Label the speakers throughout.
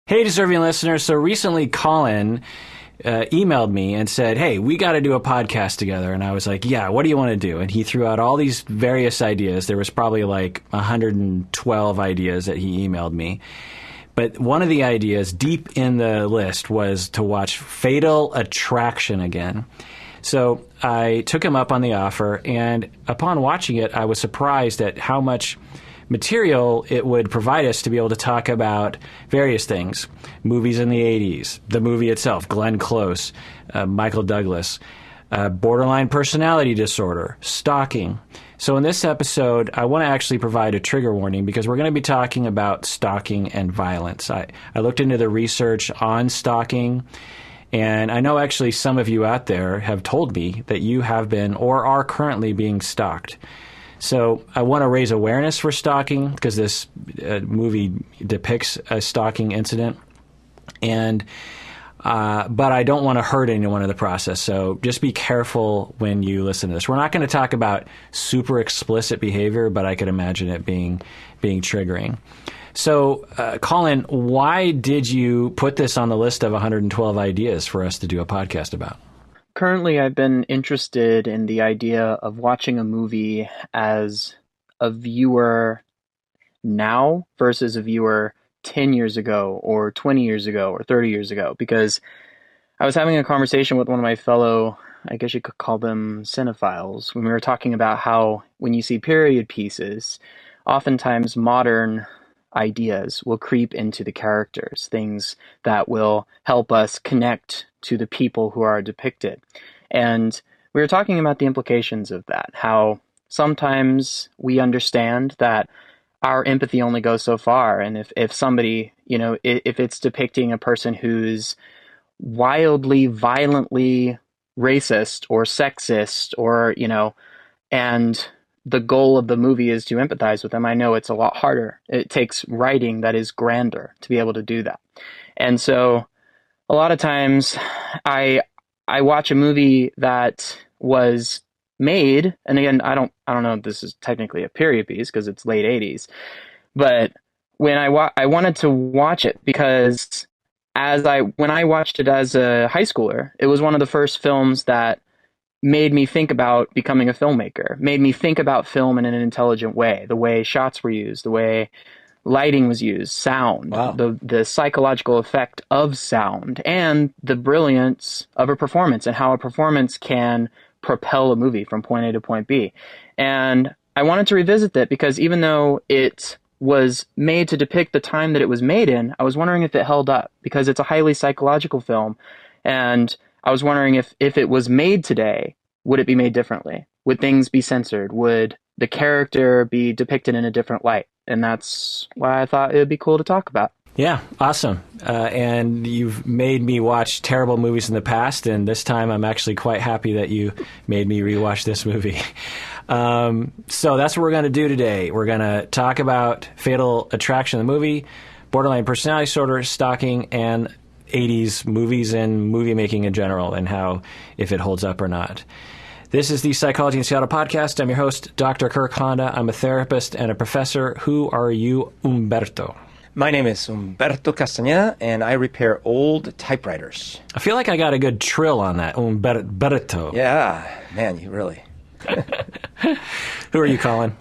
Speaker 1: Hey, deserving listeners. So recently, Collin emailed me and said, hey, we got to do a podcast together. And I was like, yeah, what do you want to do? And he threw out all these various ideas. There was probably like 112 ideas that he emailed me. But one of the ideas deep in the list was to watch Fatal Attraction again. So I took him up on the offer, and upon watching it, I was surprised at how much material it would provide us to be able to talk about various things. Movies in the 80s, the movie itself, Glenn Close, Michael Douglas, borderline personality disorder, stalking. So in this episode, I want to actually provide a trigger warning because we're going to be talking about stalking and violence. I looked into the research on stalking, and I know actually some of you out there have told me that you have been or are currently being stalked. So I want to raise awareness for stalking because this movie depicts a stalking incident, but I don't want to hurt anyone in the process. So just be careful when you listen to this. We're not going to talk about super explicit behavior, but I could imagine it being triggering. So, Collin, why did you put this on the list of 112 ideas for us to do a podcast about?
Speaker 2: Currently, I've been interested in the idea of watching a movie as a viewer now versus a viewer 10 years ago or 20 years ago or 30 years ago, because I was having a conversation with one of my fellow, I guess you could call them cinephiles, when we were talking about how when you see period pieces, oftentimes modern ideas will creep into the characters, things that will help us connect to the people who are depicted. And we were talking about the implications of that, how sometimes we understand that our empathy only goes so far. And if somebody, if it's depicting a person who's wildly, violently racist or sexist or, and the goal of the movie is to empathize with them, I know it's a lot harder. It takes writing that is grander to be able to do that. And so a lot of times I watch a movie that was made, and again, I don't know if this is technically a period piece because it's late 80s, but when I wanted to watch it because when I watched it as a high schooler, it was one of the first films that made me think about becoming a filmmaker, made me think about film in an intelligent way, the way shots were used, the way lighting was used, sound,
Speaker 1: Wow.
Speaker 2: the psychological effect of sound, and the brilliance of a performance and how a performance can propel a movie from point A to point B. And I wanted to revisit that because even though it was made to depict the time that it was made in, I was wondering if it held up because it's a highly psychological film. And I was wondering if it was made today, would it be made differently? Would things be censored? Would the character be depicted in a different light? And that's why I thought it would be cool to talk about.
Speaker 1: Yeah, awesome. And you've made me watch terrible movies in the past, and this time I'm actually quite happy that you made me rewatch this movie. So that's what we're going to do today. We're going to talk about Fatal Attraction, the movie, borderline personality disorder, stalking, and 80s movies and movie making in general, and how, if it holds up or not. This is the Psychology in Seattle podcast. I'm your host, Dr. Kirk Honda. I'm a therapist and a professor. Who are you, Umberto?
Speaker 3: My name is Umberto Castañeda, and I repair old typewriters.
Speaker 1: I feel like I got a good trill on that, Umberto.
Speaker 3: Yeah, man, you really.
Speaker 1: Who are you, Collin?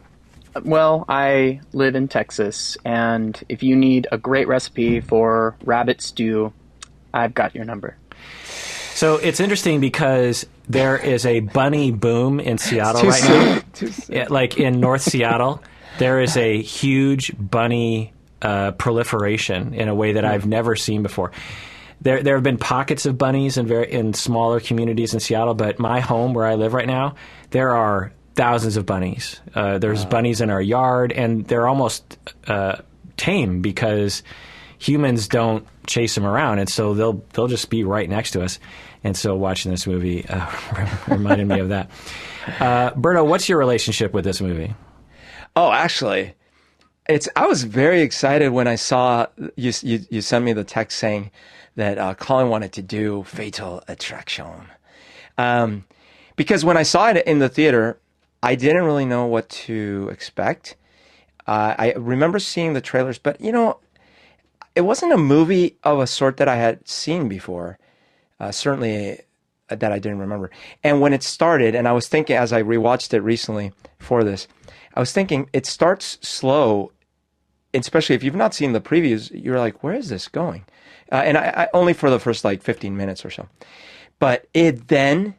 Speaker 2: Well, I live in Texas, and if you need a great recipe for rabbit stew, I've got your number.
Speaker 1: So it's interesting because there is a bunny boom in Seattle right now. Like in North Seattle, there is a huge bunny proliferation in a way that I've never seen before. There have been pockets of bunnies in smaller communities in Seattle, but my home where I live right now, there are thousands of bunnies. There's bunnies in our yard, and they're almost tame because humans don't chase them around, and so they'll just be right next to us. And so watching this movie reminded me of that. Berto, what's your relationship with this movie?
Speaker 3: Oh, actually, I was very excited when I saw you sent me the text saying that Collin wanted to do Fatal Attraction. Because when I saw it in the theater, I didn't really know what to expect. I remember seeing the trailers, but it wasn't a movie of a sort that I had seen before. Certainly that I didn't remember. And when it started, and I was thinking as I rewatched it recently for this, I was thinking it starts slow, especially if you've not seen the previews, you're like, where is this going? And I only for the first like 15 minutes or so. But it then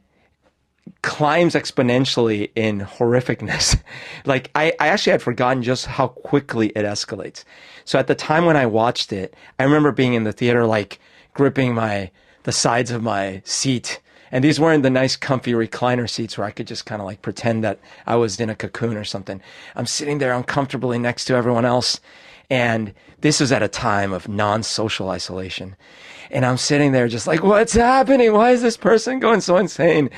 Speaker 3: climbs exponentially in horrificness. Like I actually had forgotten just how quickly it escalates. So at the time when I watched it, I remember being in the theater, like gripping the sides of my seat. And these weren't the nice comfy recliner seats where I could just kind of like pretend that I was in a cocoon or something. I'm sitting there uncomfortably next to everyone else. And this was at a time of non-social isolation. And I'm sitting there just like, what's happening? Why is this person going so insane?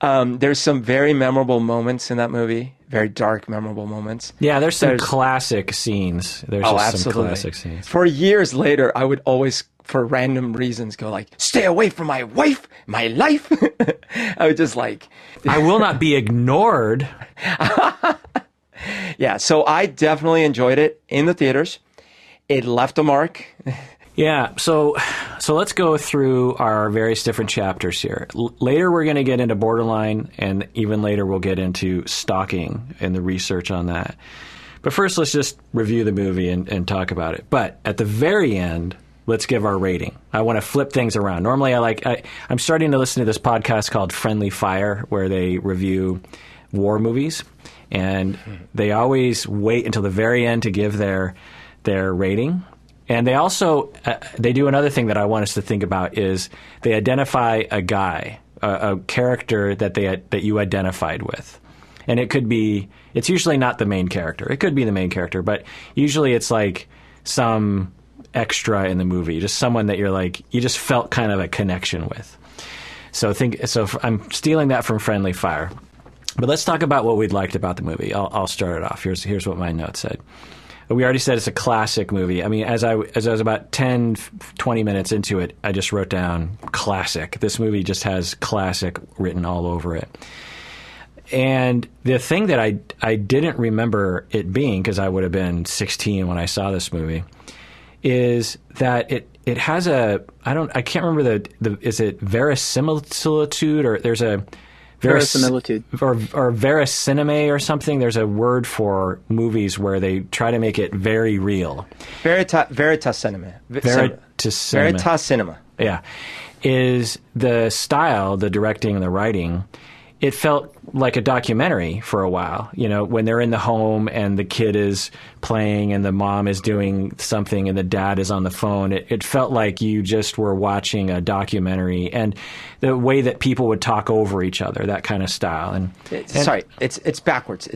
Speaker 3: There's some very memorable moments in that movie. Very dark, memorable moments.
Speaker 1: Yeah, there's some classic scenes. There's just
Speaker 3: absolutely.
Speaker 1: some classic scenes.
Speaker 3: For years later, I would always, for random reasons, go like, stay away from my wife, my life. I would just like...
Speaker 1: I will not be ignored.
Speaker 3: Yeah, so I definitely enjoyed it in the theaters. It left a mark.
Speaker 1: Yeah, so let's go through our various different chapters here. Later we're going to get into borderline, and even later we'll get into stalking and the research on that. But first, let's just review the movie and talk about it. But at the very end, let's give our rating. I want to flip things around. Normally, I'm starting to listen to this podcast called Friendly Fire, where they review war movies, and they always wait until the very end to give their rating. And they also they do another thing that I want us to think about is they identify a guy, a character that you identified with, and it's usually not the main character. It could be the main character, but usually it's like some extra in the movie, just someone that you just felt kind of a connection with. So I'm stealing that from Friendly Fire, but let's talk about what we'd liked about the movie. I'll start it off. Here's what my note said. We already said it's a classic movie. I mean, as I was about 10, 20 minutes into it, I just wrote down classic. This movie just has classic written all over it. And the thing that I didn't remember it being, because I would have been 16 when I saw this movie, is that it has I can't remember is it verisimilitude, or there's a
Speaker 2: verisimilitude
Speaker 1: or vericinema or something. There's a word for movies where they try to make it very real.
Speaker 3: Veritas cinema. Veritas cinema.
Speaker 1: Yeah. Is the style, the directing and the writing, it felt like a documentary for a while. You know, when they're in the home and the kid is playing and the mom is doing something and the dad is on the phone, it felt like you just were watching a documentary, and the way that people would talk over each other, that kind of style.
Speaker 3: It's backwards.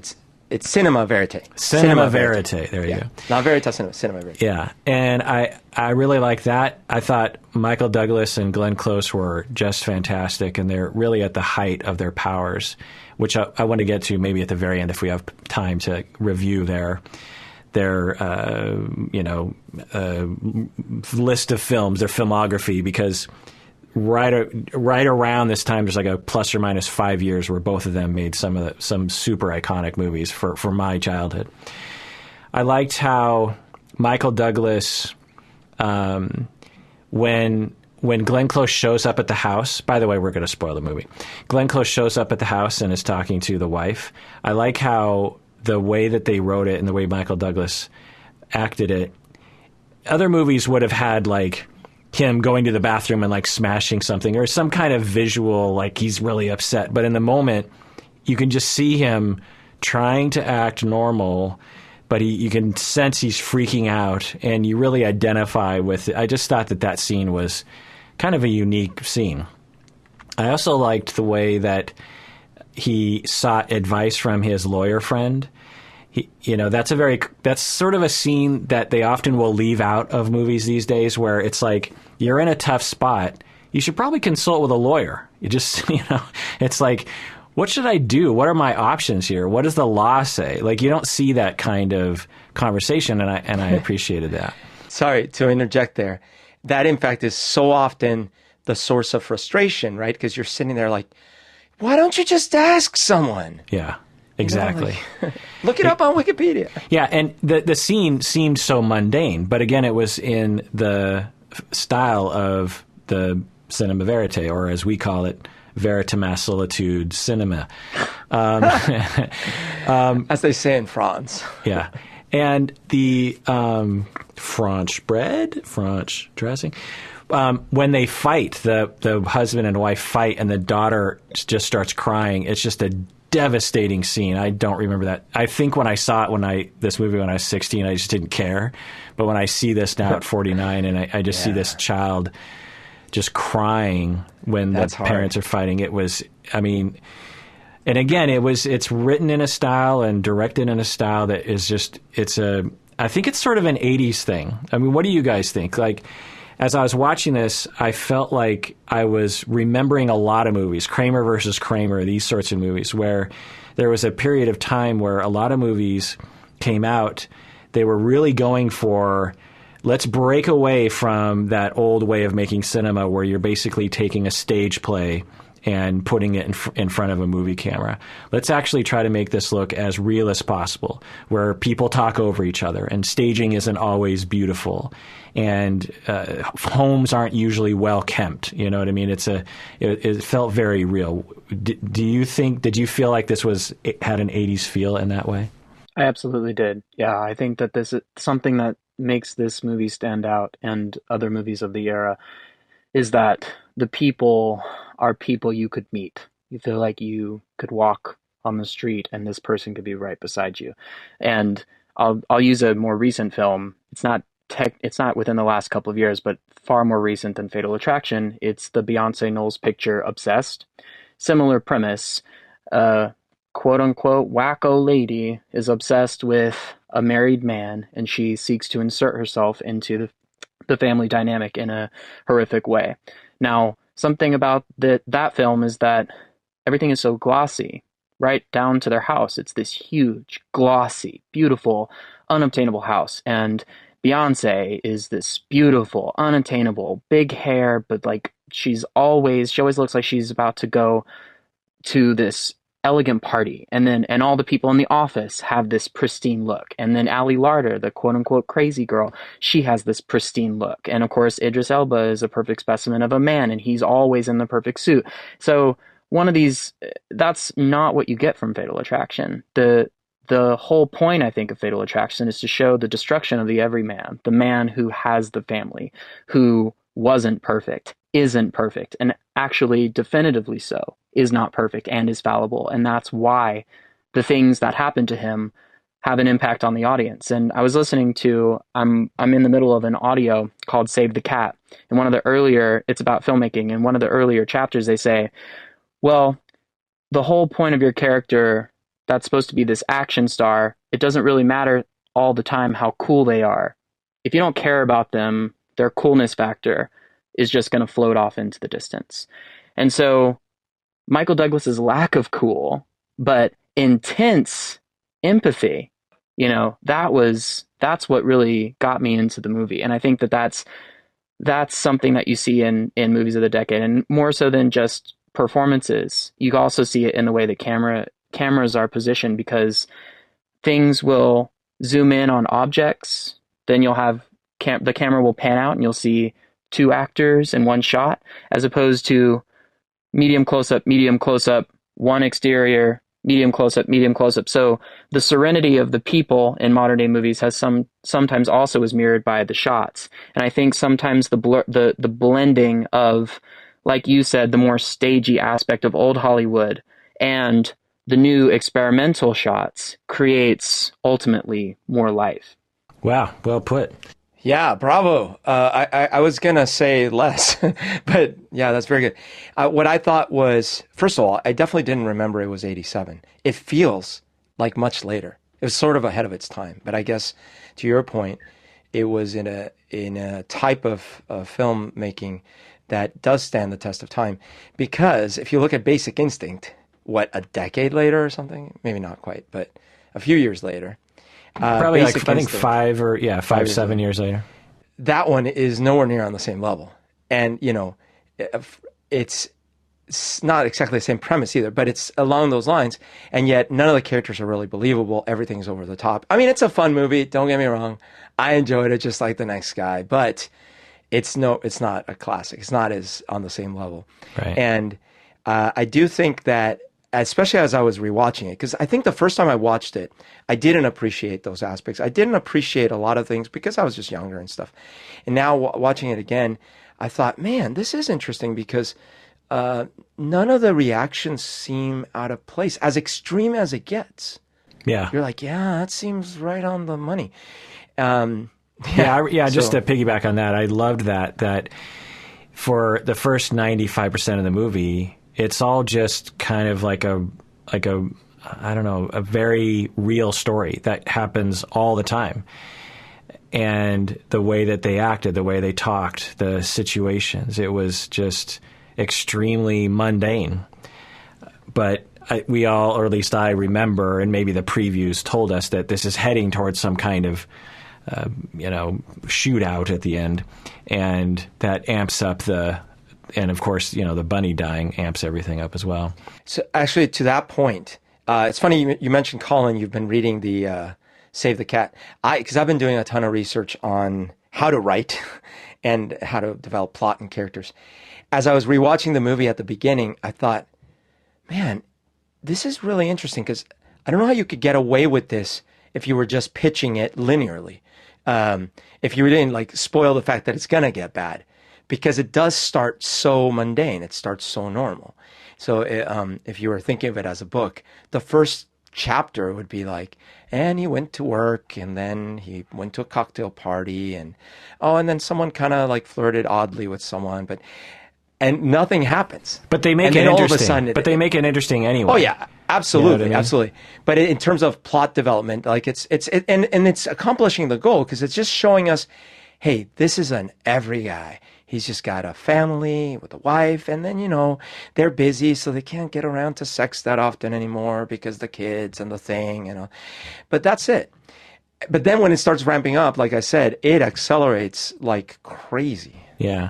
Speaker 3: It's cinema verite.
Speaker 1: Cinema verite. There you go.
Speaker 3: Not veritas cinema. Cinema verite.
Speaker 1: Yeah, and I really like that. I thought Michael Douglas and Glenn Close were just fantastic, and they're really at the height of their powers, which I want to get to maybe at the very end if we have time to review their list of films, their filmography, because right around this time, there's like a plus or minus 5 years where both of them made some super iconic movies for my childhood. I liked how Michael Douglas, when Glenn Close shows up at the house, by the way, we're going to spoil the movie. Glenn Close shows up at the house and is talking to the wife. I like how the way that they wrote it and the way Michael Douglas acted it. Other movies would have had like him going to the bathroom and like smashing something or some kind of visual, like he's really upset. But in the moment, you can just see him trying to act normal, but you can sense he's freaking out, and you really identify with it. I just thought that scene was kind of a unique scene. I also liked the way that he sought advice from his lawyer friend. That's sort of a scene that they often will leave out of movies these days, where it's like, you're in a tough spot. You should probably consult with a lawyer. You just, it's like, what should I do? What are my options here? What does the law say? Like, you don't see that kind of conversation, and I appreciated that.
Speaker 3: Sorry to interject there. That, in fact, is so often the source of frustration, right? Because you're sitting there like, why don't you just ask someone?
Speaker 1: Yeah. Exactly.
Speaker 3: Look it up on Wikipedia.
Speaker 1: Yeah, and the scene seemed so mundane, but again, it was in the style of the cinema verite, or as we call it, veritamas solitude cinema.
Speaker 3: As they say in France.
Speaker 1: Yeah. And the French dressing, when they fight, the husband and wife fight, and the daughter just starts crying. It's just a devastating scene. I don't remember that. I think when I saw it this movie when I was 16, I just didn't care. But when I see this now at 49, and I just see this child just crying when the parents are fighting, it was, I mean, and again, it's written in a style and directed in a style that is just, I think it's sort of an 80s thing. I mean, what do you guys think? Like, as I was watching this, I felt like I was remembering a lot of movies, Kramer versus Kramer, these sorts of movies, where there was a period of time where a lot of movies came out. They were really going for, let's break away from that old way of making cinema where you're basically taking a stage play and putting it in front of a movie camera. Let's actually try to make this look as real as possible, where people talk over each other and staging isn't always beautiful, and homes aren't usually well kept. You know what I mean? It felt very real. Did you feel like this had an 80s feel in that way?
Speaker 2: I absolutely did. Yeah, I think that this is something that makes this movie stand out and other movies of the era is that the people are people you could meet. You feel like you could walk on the street and this person could be right beside you. And I'll use a more recent film. It's not within the last couple of years, but far more recent than Fatal Attraction. It's the Beyonce Knowles picture Obsessed. Similar premise. Quote unquote wacko lady is obsessed with a married man, and she seeks to insert herself into the family dynamic in a horrific way. Now, something about that film is that everything is so glossy, right down to their house. It's this huge, glossy, beautiful, unobtainable house. And Beyonce is this beautiful, unattainable, big hair, but like she always looks like she's about to go to this elegant party, and all the people in the office have this pristine look, and then Ali Larter, the quote-unquote crazy girl, she has this pristine look, and of course Idris Elba is a perfect specimen of a man, and he's always in the perfect suit. So that's not what you get from Fatal Attraction. The whole point, I think, of Fatal Attraction is to show the destruction of the everyman, the man who has the family, who wasn't perfect, isn't perfect, and actually definitively so is not perfect and is fallible. And that's why the things that happen to him have an impact on the audience. And I was listening to, I'm in the middle of an audio called Save the Cat. And it's about filmmaking. And one of the earlier chapters, they say, well, the whole point of your character that's supposed to be this action star, it doesn't really matter all the time how cool they are. If you don't care about them, their coolness factor is just going to float off into the distance. And so Michael Douglas's lack of cool, but intense empathy, that's what really got me into the movie. And I think that's something that you see in movies of the decade, and more so than just performances. You also see it in the way the cameras are positioned, because things will zoom in on objects, then you'll have the camera will pan out and you'll see two actors in one shot, as opposed to medium close-up, one exterior, medium close-up. So the serenity of the people in modern day movies has sometimes also is mirrored by the shots. And I think sometimes the blending of, like you said, the more stagey aspect of old Hollywood and the new experimental shots creates ultimately more life.
Speaker 1: Wow, well put.
Speaker 3: Yeah, bravo. I was going to say less, but yeah, that's very good. What I thought was, first of all, I definitely didn't remember it was 87. It feels like much later. It was sort of ahead of its time. But I guess, to your point, it was in a type of filmmaking that does stand the test of time. Because if you look at Basic Instinct, a decade later or something? Maybe not quite, but a few years later.
Speaker 1: Probably I think 7 years later.
Speaker 3: That one is nowhere near on the same level. And, it's it's not exactly the same premise either, but it's along those lines. And yet none of the characters are really believable. Everything's over the top. I mean, it's a fun movie. Don't get me wrong. I enjoyed it just like the next guy, but it's not a classic. It's not as on the same level.
Speaker 1: Right.
Speaker 3: And I do think that, especially as I was rewatching it, because I think the first time I watched it, I didn't appreciate those aspects. I didn't appreciate a lot of things because I was just younger and stuff. And now watching it again, I thought, man, this is interesting because none of the reactions seem out of place, as extreme as it gets.
Speaker 1: Yeah.
Speaker 3: You're like, yeah, that seems right on the money.
Speaker 1: Just to piggyback on that, I loved that for the first 95% of the movie, it's all just kind of like a I don't know, a very real story that happens all the time. And the way that they acted, the way they talked, the situations, it was just extremely mundane. But we all, or at least I remember, and maybe the previews told us that this is heading towards some kind of shootout at the end, and that amps up and of course, the bunny dying amps everything up as well.
Speaker 3: So actually, to that point, it's funny you mentioned Collin. You've been reading the Save the Cat. Because I've been doing a ton of research on how to write and how to develop plot and characters. As I was rewatching the movie at the beginning, I thought, man, this is really interesting because I don't know how you could get away with this if you were just pitching it linearly. If you didn't spoil the fact that it's going to get bad, because it does start so mundane. It starts so normal. So if you were thinking of it as a book, the first chapter would be and he went to work, and then he went to a cocktail party, and then someone kind of flirted oddly with someone, and nothing happens.
Speaker 1: But they make it interesting. All of a sudden, they make it interesting anyway.
Speaker 3: Oh yeah, absolutely, absolutely. But in terms of plot development, it's accomplishing the goal because it's just showing us, hey, this is an every guy. He's just got a family with a wife, and then, they're busy, so they can't get around to sex that often anymore because the kids and the thing, But that's it. But then when it starts ramping up, like I said, it accelerates like crazy.
Speaker 1: Yeah.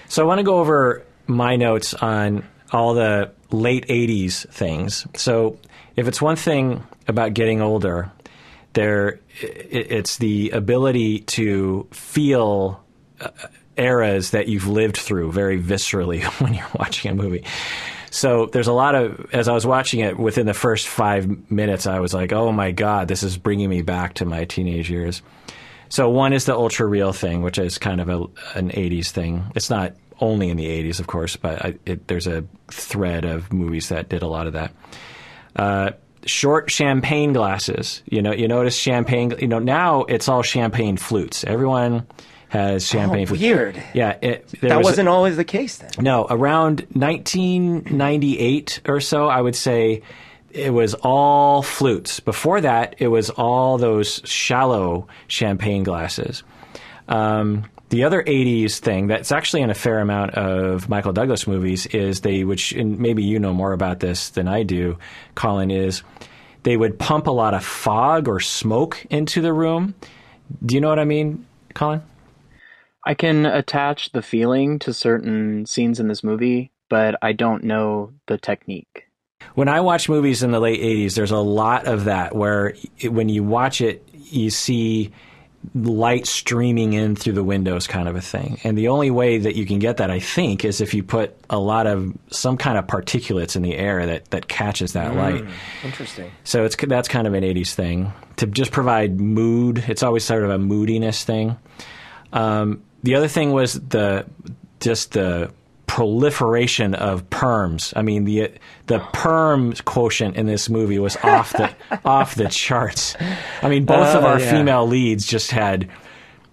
Speaker 1: So I want to go over my notes on all the late 80s things. So if it's one thing about getting older, it's the ability to feel eras that you've lived through very viscerally when you're watching a movie. So there's a lot of, as I was watching it, within the first 5 minutes, I was like, oh my God, this is bringing me back to my teenage years. So one is the ultra real thing, which is kind of an 80s thing. It's not only in the 80s, of course, but there's a thread of movies that did a lot of that. Short champagne glasses. You notice champagne, now it's all champagne flutes. Everyone has champagne flutes.
Speaker 3: Weird.
Speaker 1: Yeah.
Speaker 3: That wasn't always the case then.
Speaker 1: No, around 1998 or so, I would say it was all flutes. Before that, it was all those shallow champagne glasses. The other 80s thing that's actually in a fair amount of Michael Douglas movies is and maybe you know more about this than I do, Collin, is they would pump a lot of fog or smoke into the room. Do you know what I mean, Collin?
Speaker 2: I can attach the feeling to certain scenes in this movie, but I don't know the technique.
Speaker 1: When I watch movies in the late 80s, there's a lot of that where when you watch it, you see light streaming in through the windows kind of a thing. And the only way that you can get that, I think, is if you put a lot of some kind of particulates in the air that catches that light.
Speaker 3: Interesting.
Speaker 1: So that's kind of an 80s thing. To just provide mood, it's always sort of a moodiness thing. The other thing was the proliferation of perms. I mean, the perm quotient in this movie was off the charts. I mean, both of our female leads just had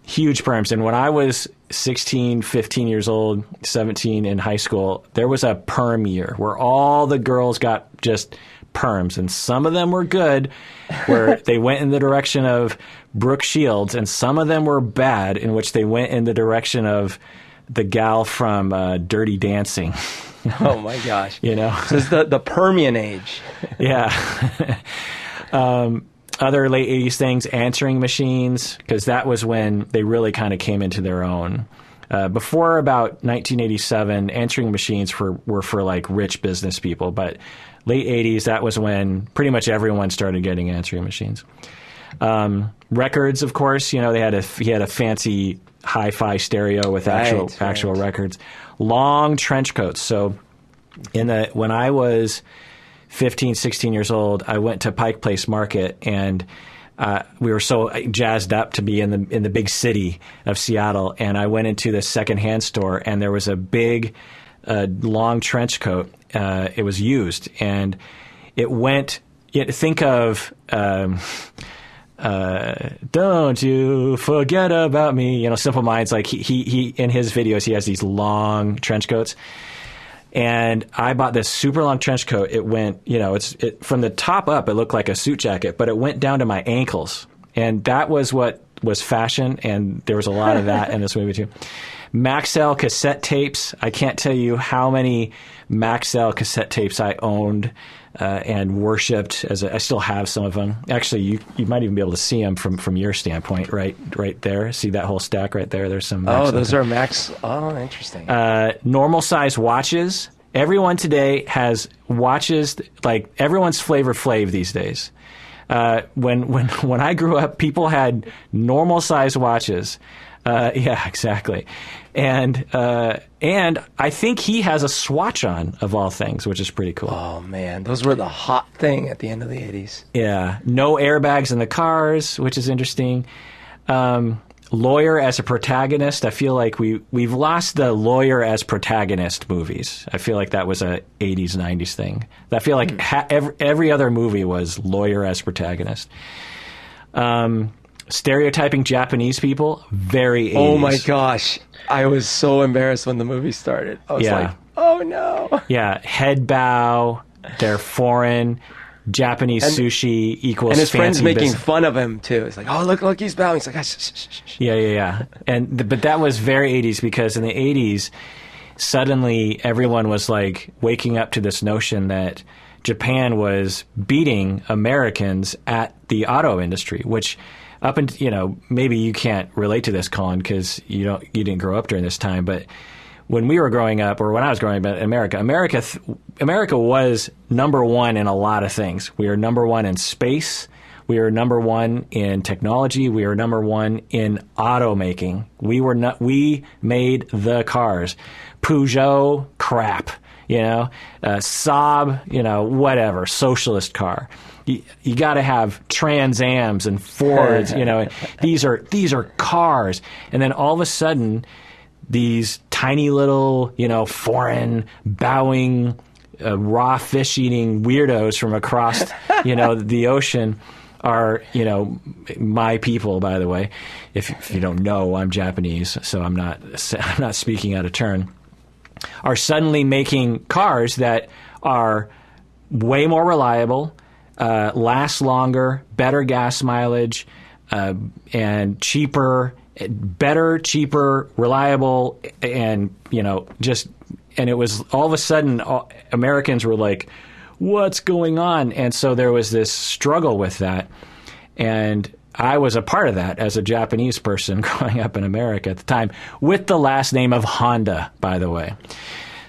Speaker 1: huge perms. And when I was 16, 15 years old, 17 in high school, there was a perm year where all the girls got just perms, and some of them were good, where they went in the direction of Brooke Shields, and some of them were bad, in which they went in the direction of the gal from Dirty Dancing.
Speaker 3: Oh my gosh!
Speaker 1: So
Speaker 3: it's the Permian age.
Speaker 1: Yeah. Other late 80s things, answering machines, because that was when they really kind of came into their own. Before about 1987, answering machines were for like rich business people, but late 80s, that was when pretty much everyone started getting answering machines. Records, of course, he had a fancy hi-fi stereo with actual records. Long trench coats. So when I was 15, 16 years old, I went to Pike Place Market, and we were so jazzed up to be in the big city of Seattle, and I went into the secondhand store, and there was a big, long trench coat. It was used, and it went. Think of. Don't you forget about me? Simple Minds. Like he in his videos, he has these long trench coats. And I bought this super long trench coat. It went, from the top up, it looked like a suit jacket, but it went down to my ankles. And that was what was fashion. And there was a lot of that in this movie too. Maxell cassette tapes. I can't tell you how many Maxell cassette tapes I owned and worshipped. I still have some of them. Actually, you might even be able to see them from your standpoint, right there. See that whole stack right there? There's some.
Speaker 3: Oh, those are Max. Oh, interesting.
Speaker 1: Normal size watches. Everyone today has watches. Like everyone's Flavor Flav these days. When I grew up, people had normal size watches. Yeah, exactly. And I think he has a Swatch on, of all things, which is pretty cool.
Speaker 3: Oh, man. Those were the hot thing at the end of the 80s.
Speaker 1: Yeah. No airbags in the cars, which is interesting. Lawyer as a protagonist. I feel like we've lost the lawyer as protagonist movies. I feel like that was a 80s, 90s thing. I feel like every other movie was lawyer as protagonist. Stereotyping Japanese people, very 80s.
Speaker 3: Oh my gosh. I was so embarrassed when the movie started. I was like, oh no.
Speaker 1: Yeah, head bow, they're foreign, Japanese sushi equals
Speaker 3: and his friend's making
Speaker 1: business.
Speaker 3: fun of him too. It's like, oh look, he's bowing. He's like, shh.
Speaker 1: Yeah. But that was very 80s, because in the 80s, suddenly everyone was like waking up to this notion that Japan was beating Americans at the auto industry, which up and maybe you can't relate to this, Collin, because you didn't grow up during this time. But when we were growing up, or when I was growing up in America was number one in a lot of things. We are number one in space. We are number one in technology. We are number one in automaking. We made the cars. Peugeot, crap. Saab, whatever, socialist car. You got to have Trans Ams and Fords. These are cars. And then all of a sudden, these tiny little, foreign bowing, raw fish eating weirdos from across, the ocean are, my people. By the way, if you don't know, I'm Japanese, so I'm not speaking out of turn. Are suddenly making cars that are way more reliable, last longer, better gas mileage, and cheaper, reliable, and and it was all of a sudden Americans were like, what's going on? And so there was this struggle with that, and I was a part of that as a Japanese person growing up in America at the time, with the last name of Honda, by the way.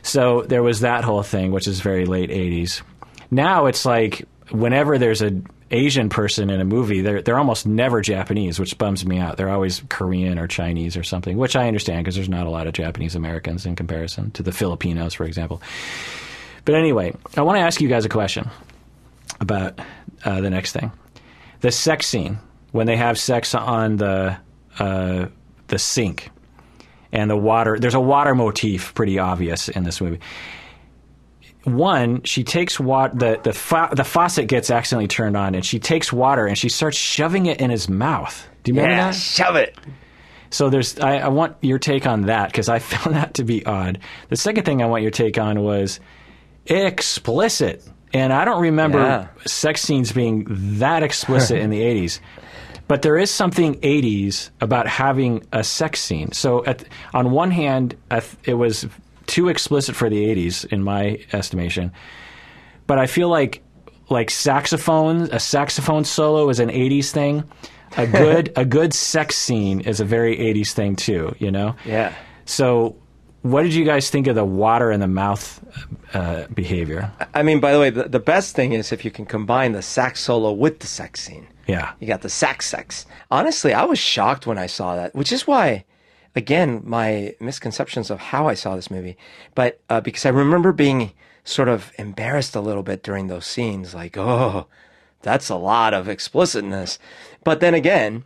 Speaker 1: So there was that whole thing, which is very late 80s. Now it's like whenever there's an Asian person in a movie, they're almost never Japanese, which bums me out. They're always Korean or Chinese or something, which I understand because there's not a lot of Japanese Americans in comparison to the Filipinos, for example. But anyway, I want to ask you guys a question about the next thing. The sex scene, when they have sex on the sink and the water. There's a water motif pretty obvious in this movie. One, she takes water. The faucet gets accidentally turned on, and she takes water and she starts shoving it in his mouth. Do you remember that?
Speaker 3: Shove it.
Speaker 1: So I want your take on that, because I found that to be odd. The second thing I want your take on was explicit. And I don't remember sex scenes being that explicit in the 80s. But there is something 80s about having a sex scene. So on one hand, it was too explicit for the 80s, in my estimation. But I feel like a saxophone solo is an 80s thing. A good sex scene is a very 80s thing too,
Speaker 3: Yeah.
Speaker 1: So what did you guys think of the water in the mouth behavior?
Speaker 3: I mean, by the way, the best thing is if you can combine the sax solo with the sex scene.
Speaker 1: Yeah.
Speaker 3: You got the sex. Honestly, I was shocked when I saw that, which is why, again, my misconceptions of how I saw this movie. But because I remember being sort of embarrassed a little bit during those scenes, like, oh, that's a lot of explicitness. But then again,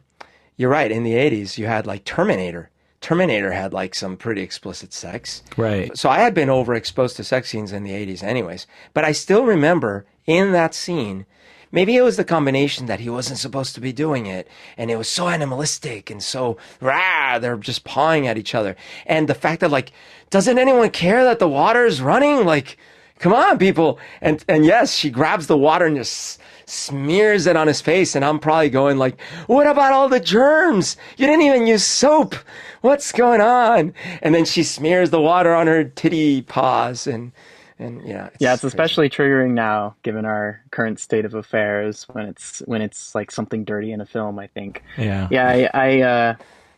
Speaker 3: you're right. In the 80s, you had like Terminator. Terminator had like some pretty explicit sex.
Speaker 1: Right.
Speaker 3: So I had been overexposed to sex scenes in the 80s anyways. But I still remember in that scene, maybe it was the combination that he wasn't supposed to be doing it. And it was so animalistic and so, they're just pawing at each other. And the fact that like, doesn't anyone care that the water is running? Like, come on, people. And yes, she grabs the water and just smears it on his face. And I'm probably going like, what about all the germs? You didn't even use soap. What's going on? And then she smears the water on her titty paws. And yeah.
Speaker 2: It's especially triggering now, given our current state of affairs, when it's like something dirty in a film, I think.
Speaker 1: Yeah.
Speaker 2: Yeah,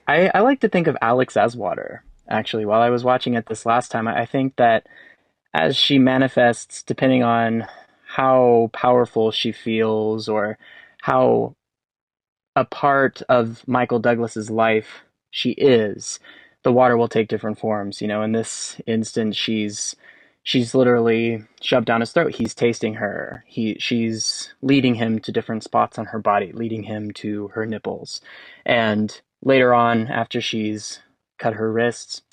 Speaker 2: I like to think of Alex as water, actually. While I was watching it this last time, I think that as she manifests, depending on how powerful she feels or how a part of Michael Douglas's life she is, the water will take different forms. You know, in this instance, she's literally shoved down his throat. He's tasting her. She's leading him to different spots on her body, leading him to her nipples. And later on, after she's cut her wrists,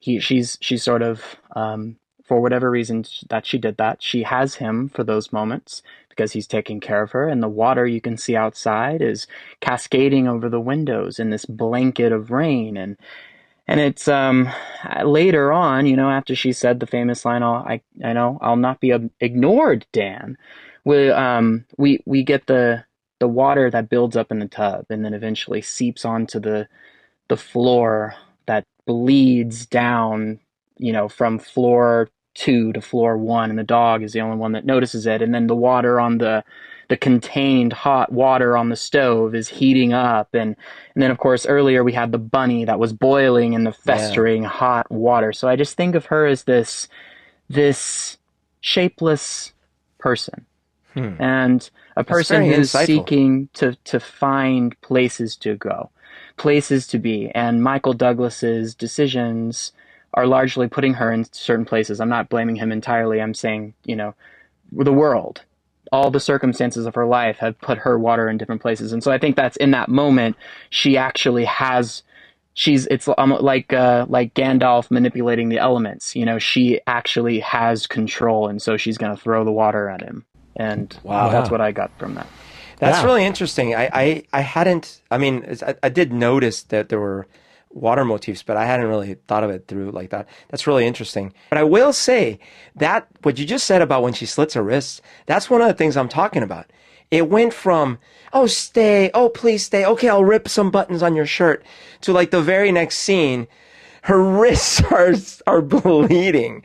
Speaker 2: she's sort of, for whatever reason that she did that, she has him for those moments because he's taking care of her. And the water you can see outside is cascading over the windows in this blanket of rain. And it's later on, you know, after she said the famous line, I know I'll not be ignored, Dan. We get the water that builds up in the tub and then eventually seeps onto the floor that bleeds down, you know, from floor 2 to floor 1, and the dog is the only one that notices it. And then the water on the contained hot water on the stove is heating up. And then, of course, earlier we had the bunny that was boiling in the festering hot water. So I just think of her as this shapeless person. And a person who's seeking to find places to go, places to be. And Michael Douglas's decisions are largely putting her in certain places. I'm not blaming him entirely. I'm saying, you know, the world, all the circumstances of her life have put her water in different places. And so I think that's in that moment, she actually has, it's like Gandalf manipulating the elements. You know, she actually has control. And so she's going to throw the water at him. And that's what I got from that.
Speaker 3: That's really interesting. I did notice that there were water motifs, but I hadn't really thought of it through like that. That's really interesting. But I will say that what you just said about when she slits her wrists, that's one of the things I'm talking about. It went from, oh, stay, oh, please stay, okay, I'll rip some buttons on your shirt, to like the very next scene, her wrists are bleeding.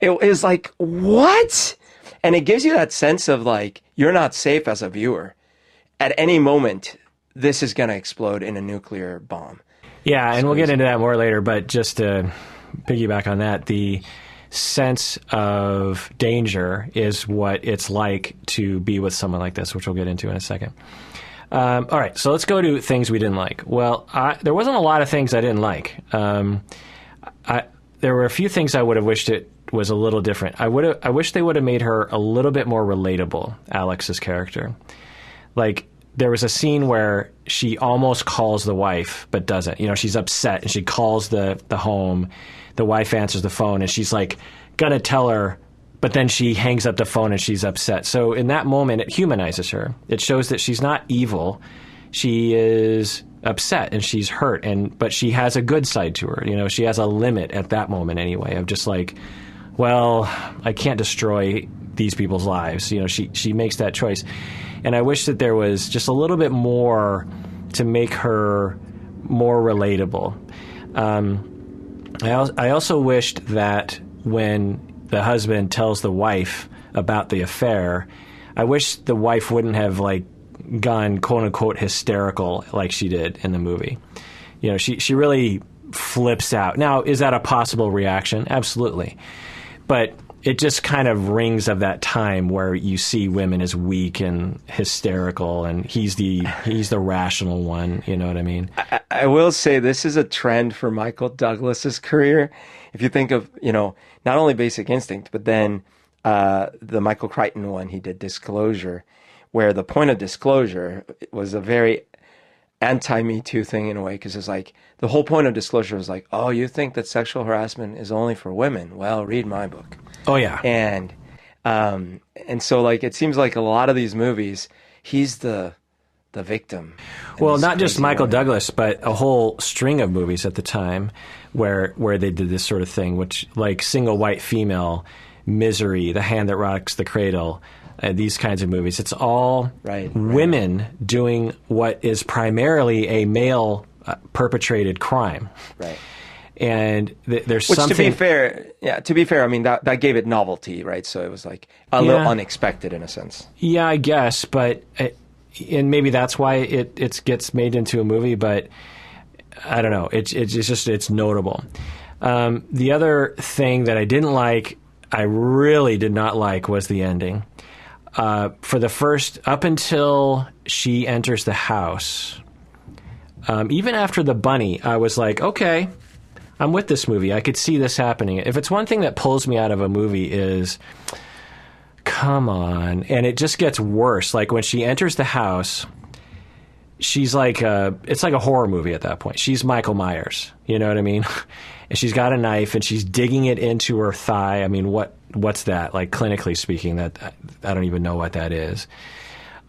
Speaker 3: It is like, what? And it gives you that sense of like, you're not safe as a viewer. At any moment, this is going to explode in a nuclear bomb.
Speaker 1: Yeah, and we'll get into that more later, but just to piggyback on that, the sense of danger is what it's like to be with someone like this, which we'll get into in a second. All right, so let's go to things we didn't like. Well, there wasn't a lot of things I didn't like. There were a few things I would have wished it was a little different. I wish they would have made her a little bit more relatable, Alex's character. Like, there was a scene where she almost calls the wife, but doesn't. You know, she's upset, and she calls the home. The wife answers the phone, and she's like, gonna tell her, but then she hangs up the phone, and she's upset. So in that moment, it humanizes her. It shows that she's not evil. She is upset, and she's hurt, but she has a good side to her. You know, she has a limit at that moment anyway, of just like, well, I can't destroy these people's lives. You know, she makes that choice. And I wish that there was just a little bit more to make her more relatable. I also wished that when the husband tells the wife about the affair, I wish the wife wouldn't have like gone quote unquote hysterical like she did in the movie. You know, she really flips out. Now, is that a possible reaction? Absolutely. But it just kind of rings of that time where you see women as weak and hysterical, and he's the rational one. You know what I mean?
Speaker 3: I will say this is a trend for Michael Douglas's career. If you think of, not only Basic Instinct, but then the Michael Crichton one he did, Disclosure, where the point of Disclosure was a very anti-Me Too thing in a way, because it's like the whole point of Disclosure is like, oh, you think that sexual harassment is only for women? Well, read my book.
Speaker 1: Oh yeah.
Speaker 3: And so like it seems like a lot of these movies, he's the victim.
Speaker 1: Well, not just Michael Douglas, but a whole string of movies at the time where they did this sort of thing, which like Single White Female, Misery, The Hand That Rocks the Cradle, these kinds of movies. It's all women doing what is primarily a male perpetrated crime.
Speaker 3: Right.
Speaker 1: And there's
Speaker 3: Which,
Speaker 1: something...
Speaker 3: to be fair, I mean, that gave it novelty, right? So it was like a little unexpected in a sense. Yeah,
Speaker 1: I guess, but... and maybe that's why it gets made into a movie, but I don't know. It's notable. The other thing that I really did not like, was the ending. For the first, up until she enters the house, even after the bunny, I was like, okay, I'm with this movie. I could see this happening. If it's one thing that pulls me out of a movie is, come on. And it just gets worse. Like when she enters the house, she's like, it's like a horror movie at that point. She's Michael Myers. You know what I mean? And she's got a knife and she's digging it into her thigh. I mean, what's that? Like clinically speaking, that I don't even know what that is.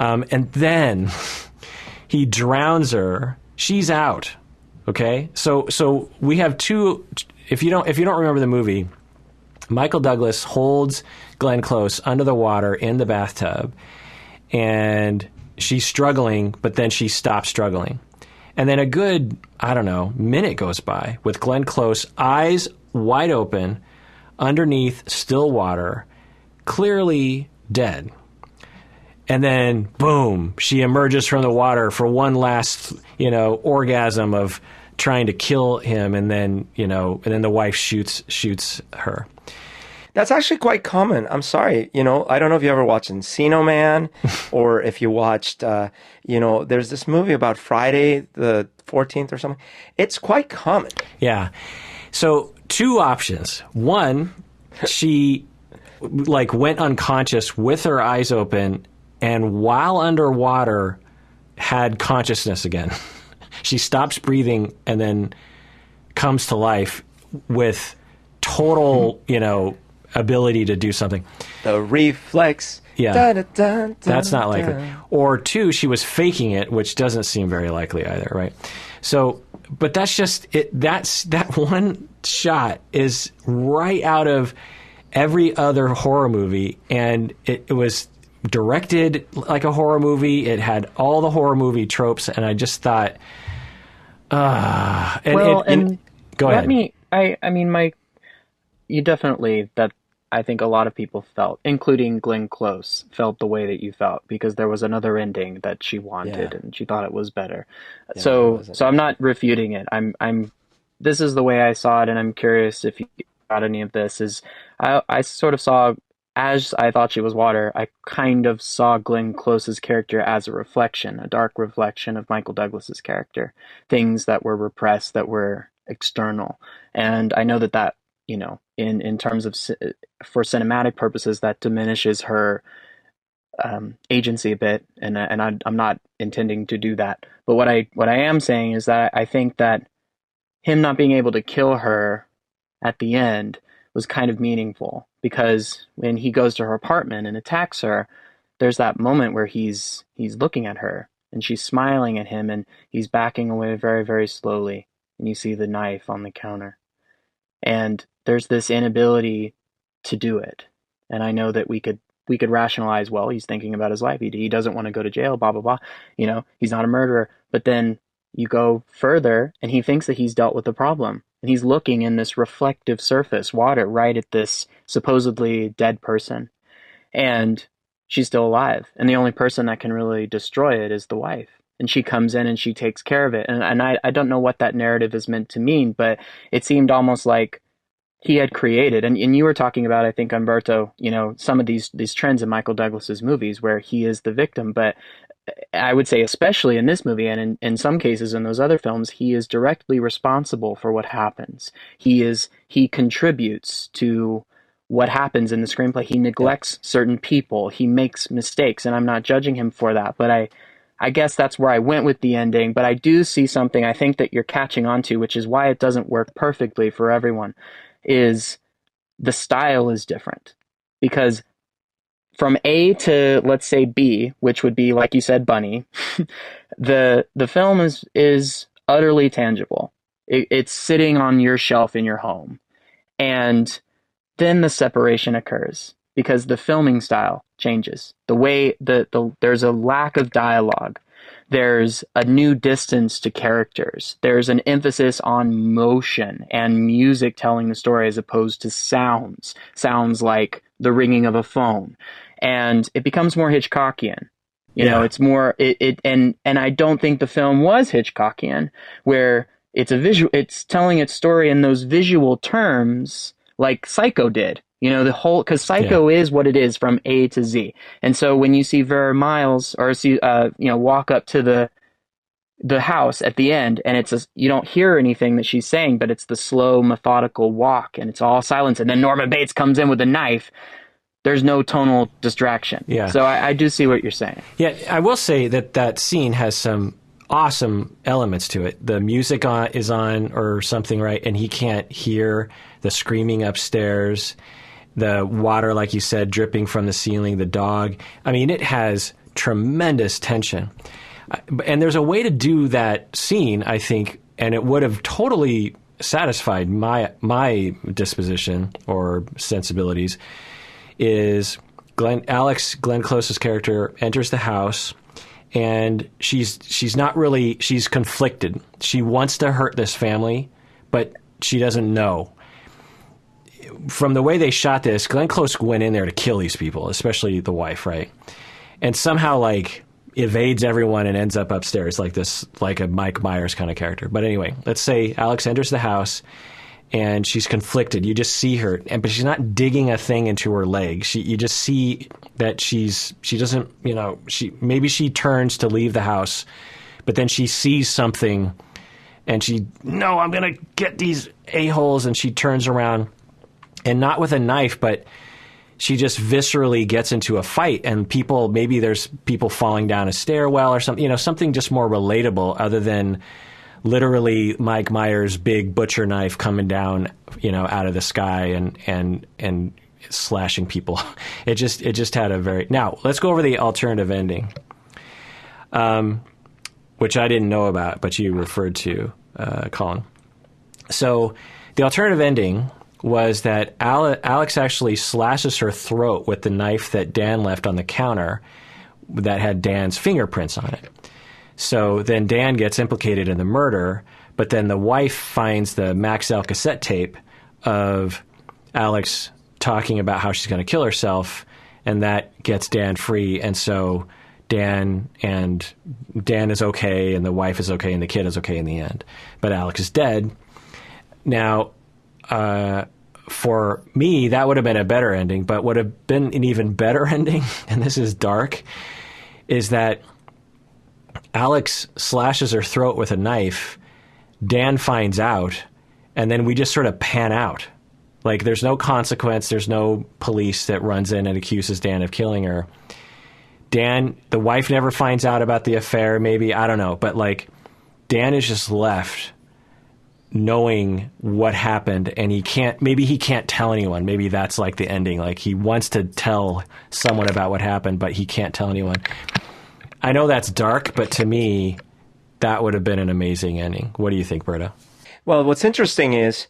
Speaker 1: And then he drowns her. She's out. Okay? So we have two, if you don't remember the movie, Michael Douglas holds Glenn Close under the water in the bathtub, and she's struggling, but then she stops struggling. And then a good, minute goes by with Glenn Close, eyes wide open, underneath still water, clearly dead. And then, boom, she emerges from the water for one last, orgasm of trying to kill him, and then, and then the wife shoots her.
Speaker 3: That's actually quite common. I'm sorry. I don't know if you ever watched Encino Man or if you watched, there's this movie about Friday the 14th or something. It's quite common.
Speaker 1: Yeah. So two options. One, she went unconscious with her eyes open, and while underwater had consciousness again. She stops breathing and then comes to life with total, ability to do something.
Speaker 3: The reflex.
Speaker 1: Yeah.
Speaker 3: Dun, dun, dun,
Speaker 1: that's not likely.
Speaker 3: dun.
Speaker 1: Or two, she was faking it, which doesn't seem very likely either, right? So, but that's just it. That one shot is right out of every other horror movie, and it was directed like a horror movie. It had all the horror movie tropes, and I just thought, go ahead.
Speaker 2: Mike, you definitely, that I think a lot of people felt, including Glenn Close, felt the way that you felt, because there was another ending that she wanted and she thought it was better.
Speaker 3: Yeah,
Speaker 2: so I'm not refuting it. This is the way I saw it, and I'm curious if you got any of this. I sort of saw, as I thought she was water, I kind of saw Glenn Close's character as a reflection, a dark reflection of Michael Douglas's character. Things that were repressed, that were external. And I know that in terms of, for cinematic purposes, that diminishes her agency a bit, and I'm not intending to do that. But what I am saying is that I think that him not being able to kill her at the end was kind of meaningful, because when he goes to her apartment and attacks her, there's that moment where he's looking at her and she's smiling at him, and he's backing away very, very slowly, and you see the knife on the counter. And there's this inability to do it. And I know that we could rationalize, well, he's thinking about his life. He doesn't want to go to jail, blah, blah, blah. He's not a murderer. But then you go further, and he thinks that he's dealt with the problem. And he's looking in this reflective surface, water, right at this supposedly dead person. And she's still alive. And the only person that can really destroy it is the wife. and she comes in and she takes care of it. And I don't know what that narrative is meant to mean, but it seemed almost like he had created, and you were talking about, I think, Umberto, some of these trends in Michael Douglas's movies where he is the victim, but I would say especially in this movie and in some cases in those other films, he is directly responsible for what happens. He contributes to what happens in the screenplay. He neglects certain people. He makes mistakes, and I'm not judging him for that, but I guess that's where I went with the ending. But I do see something I think that you're catching on to, which is why it doesn't work perfectly for everyone, is the style is different. Because from A to, let's say, B, which would be, like you said, Bunny, the film is utterly tangible. It's sitting on your shelf in your home. And then the separation occurs because the filming style changes. The way there's a lack of dialogue. There's a new distance to characters. There's an emphasis on motion and music telling the story as opposed to sounds. Sounds like the ringing of a phone. And it becomes more Hitchcockian. It's more and I don't think the film was Hitchcockian, where it's telling its story in those visual terms like Psycho did. Because Psycho is what it is from A to Z. And so when you see Vera Miles walk up to the house at the end, and you don't hear anything that she's saying, but it's the slow, methodical walk, and it's all silence. And then Norma Bates comes in with a knife. There's no tonal distraction. Yeah. So I do see what you're saying.
Speaker 1: Yeah, I will say that scene has some awesome elements to it. The music is on or something, right? And he can't hear the screaming upstairs. The water, like you said, dripping from the ceiling, the dog. I mean, it has tremendous tension. And there's a way to do that scene, I think, and it would have totally satisfied my disposition or sensibilities, is Glenn Close's character enters the house, and she's conflicted. She wants to hurt this family, but she doesn't know. From the way they shot this, Glenn Close went in there to kill these people, especially the wife, right? And somehow, evades everyone and ends up upstairs like a Mike Myers kind of character. But anyway, let's say Alex enters the house, and she's conflicted. You just see her, but she's not digging a thing into her leg. You just see that she doesn't, maybe she turns to leave the house, but then she sees something, and I'm going to get these a-holes, and she turns around. And not with a knife, but she just viscerally gets into a fight, and maybe there's people falling down a stairwell or something, something just more relatable other than literally Mike Myers' big butcher knife coming down, out of the sky and slashing people. It just had a very... Now, let's go over the alternative ending, which I didn't know about, but you referred to, Collin. So the alternative ending was that Alex actually slashes her throat with the knife that Dan left on the counter that had Dan's fingerprints on it. So then Dan gets implicated in the murder, but then the wife finds the Maxell cassette tape of Alex talking about how she's going to kill herself, and that gets Dan free. And so Dan is okay, and the wife is okay, and the kid is okay in the end. But Alex is dead. Now, for me, that would have been a better ending, but would have been an even better ending, and this is dark, is that Alex slashes her throat with a knife, Dan finds out, and then we just sort of pan out. There's no consequence, there's no police that runs in and accuses Dan of killing her. The wife never finds out about the affair, maybe, I don't know, but Dan is just left knowing what happened, and he can't tell anyone. Maybe that's the ending. He wants to tell someone about what happened, but he can't tell anyone. I know that's dark, but to me, that would have been an amazing ending. What do you think, Berto?
Speaker 3: Well, what's interesting is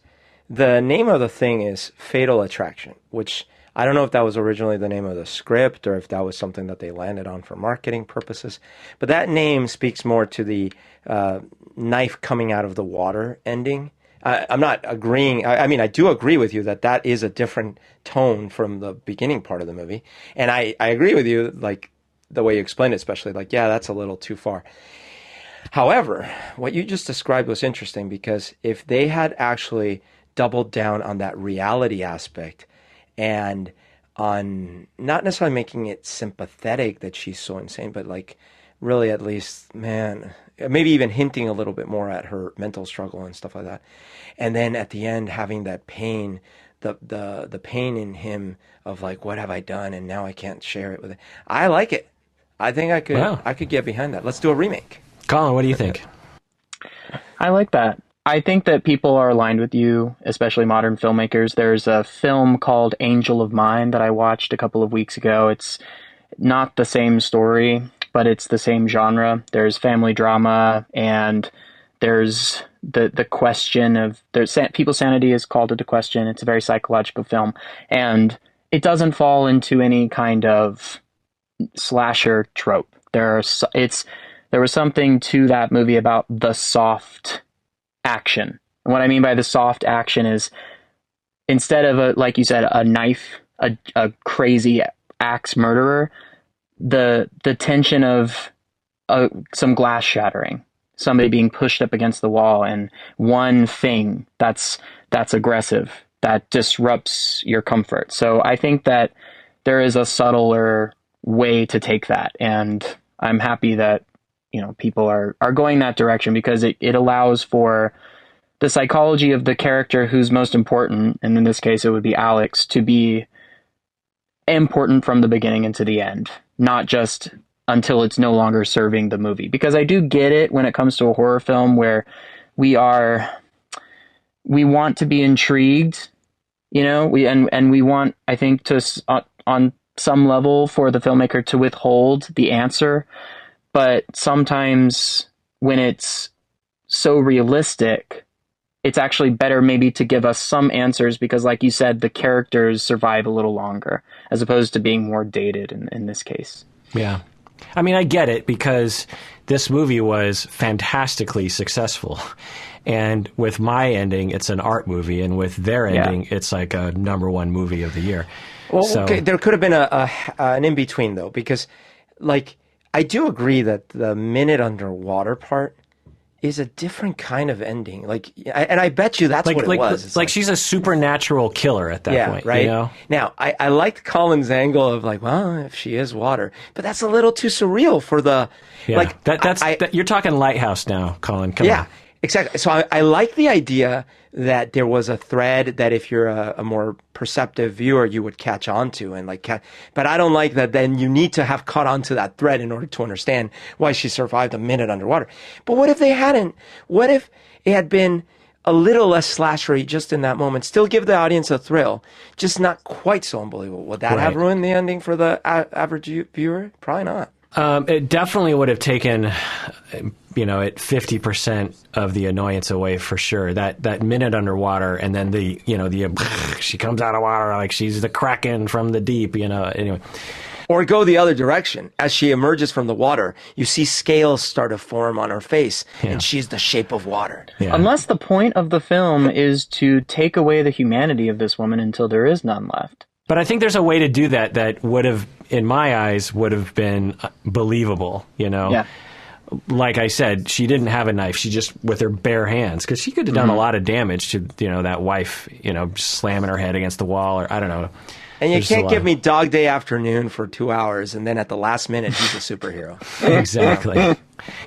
Speaker 3: the name of the thing is Fatal Attraction, which I don't know if that was originally the name of the script or if that was something that they landed on for marketing purposes. But that name speaks more to the knife coming out of the water ending. I'm not agreeing. I mean, I do agree with you that is a different tone from the beginning part of the movie. And I agree with you, the way you explained it, especially, yeah, that's a little too far. However, what you just described was interesting because if they had actually doubled down on that reality aspect and on not necessarily making it sympathetic that she's so insane, but like really at least, man, maybe even hinting a little bit more at her mental struggle and stuff like that. And then at the end, having that pain, the pain in him of like, what have I done? And now I can't share it with it. I like it. I think I could get behind that. Let's do a remake.
Speaker 1: Collin, what do you think?
Speaker 2: I like that. I think that people are aligned with you, especially modern filmmakers. There's a film called Angel of Mine that I watched a couple of weeks ago. It's not the same story, but it's the same genre. There's family drama, and there's the question of people's sanity is called into question. It's a very psychological film, and it doesn't fall into any kind of slasher trope. There was something to that movie about the soft action. And what I mean by the soft action is instead of like you said, a knife, a crazy axe murderer, the tension of some glass shattering, somebody being pushed up against the wall, and one thing that's aggressive, that disrupts your comfort. So I think that there is a subtler way to take that, and I'm happy that people are going that direction, because it allows for the psychology of the character who's most important, and in this case it would be Alex, to be important from the beginning into the end, not just until it's no longer serving the movie. Because I do get it when it comes to a horror film where we want to be intrigued, we want, I think, on some level for the filmmaker to withhold the answer. But sometimes when it's so realistic, it's actually better maybe to give us some answers, because like you said, the characters survive a little longer as opposed to being more dated in this case.
Speaker 1: Yeah. I mean, I get it, because this movie was fantastically successful. And with my ending, it's an art movie. And with their ending, it's like a #1 movie of the year.
Speaker 3: Well, okay, there could have been an in-between, though, because like I do agree that the minute underwater part is a different kind of ending. Like, and I bet you that's what it was.
Speaker 1: It's like she's a supernatural killer at that point.
Speaker 3: Right. Now, I liked Colin's angle of like, well, if she is water, but that's a little too surreal for the like.
Speaker 1: You're talking Lighthouse now, Collin. Come on.
Speaker 3: Exactly. So I like the idea that there was a thread that if you're a more perceptive viewer, you would catch on to and but I don't like that then you need to have caught on to that thread in order to understand why she survived a minute underwater. But what if they hadn't? What if it had been a little less slashery just in that moment? Still give the audience a thrill, just not quite so unbelievable. Would that have ruined the ending for the average viewer? Probably not.
Speaker 1: It definitely would have taken, at 50% of the annoyance away for sure. That minute underwater, and then she comes out of water like she's the Kraken from the deep, anyway.
Speaker 3: Or go the other direction. As she emerges from the water, you see scales start to form on her face, and she's the shape of water.
Speaker 2: Yeah. Unless the point of the film is to take away the humanity of this woman until there is none left.
Speaker 1: But I think there's a way to do that would have, in my eyes, would have been believable, Yeah. Like I said, she didn't have a knife. She just, with her bare hands, because she could have done a lot of damage to, that wife, slamming her head against the wall, or I don't know.
Speaker 3: And you can't give me Dog Day Afternoon for 2 hours, and then at the last minute, he's a superhero.
Speaker 1: Exactly.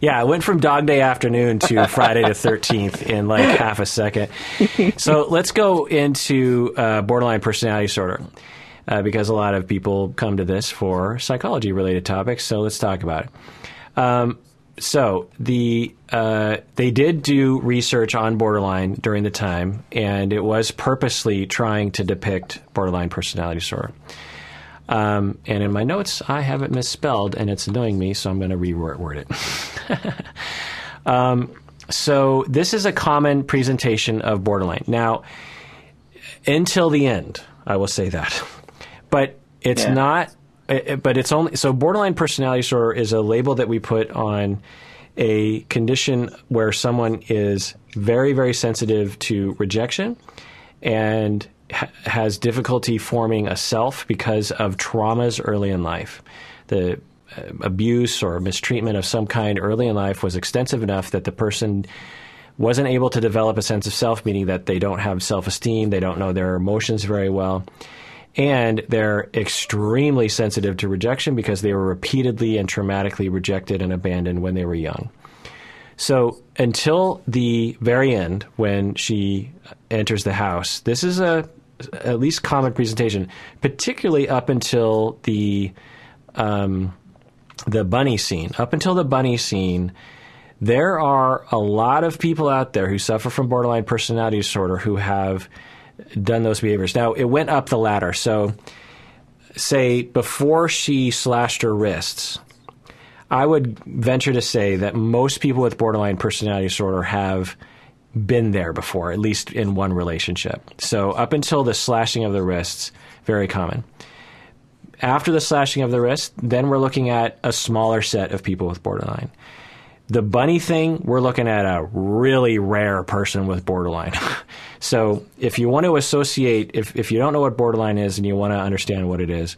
Speaker 1: Yeah, I went from Dog Day Afternoon to Friday the 13th in like half a second. So let's go into borderline personality disorder, because a lot of people come to this for psychology-related topics, so let's talk about it. So they did do research on borderline during the time, and it was purposely trying to depict borderline personality disorder. And in my notes, I have it misspelled, and it's annoying me, so I'm going to reword it. So this is a common presentation of borderline. Now, until the end, I will say that. But it's not... But it's only so borderline personality disorder is a label that we put on a condition where someone is very, very sensitive to rejection and has difficulty forming a self because of traumas early in life. The abuse or mistreatment of some kind early in life was extensive enough that the person wasn't able to develop a sense of self, meaning that they don't have self-esteem, they don't know their emotions very well, and they're extremely sensitive to rejection because they were repeatedly and traumatically rejected and abandoned when they were young. So until the very end, when she enters the house, this is a at least common presentation, particularly up until the bunny scene. Up until the bunny scene, there are a lot of people out there who suffer from borderline personality disorder who have done those behaviors. Now, it went up the ladder. So, say, before she slashed her wrists, I would venture to say that most people with borderline personality disorder have been there before, at least in one relationship. So, up until the slashing of the wrists, very common. After the slashing of the wrist, then we're looking at a smaller set of people with borderline. The bunny thing, we're looking at a really rare person with borderline. So if you want to associate, if you don't know what borderline is and you want to understand what it is,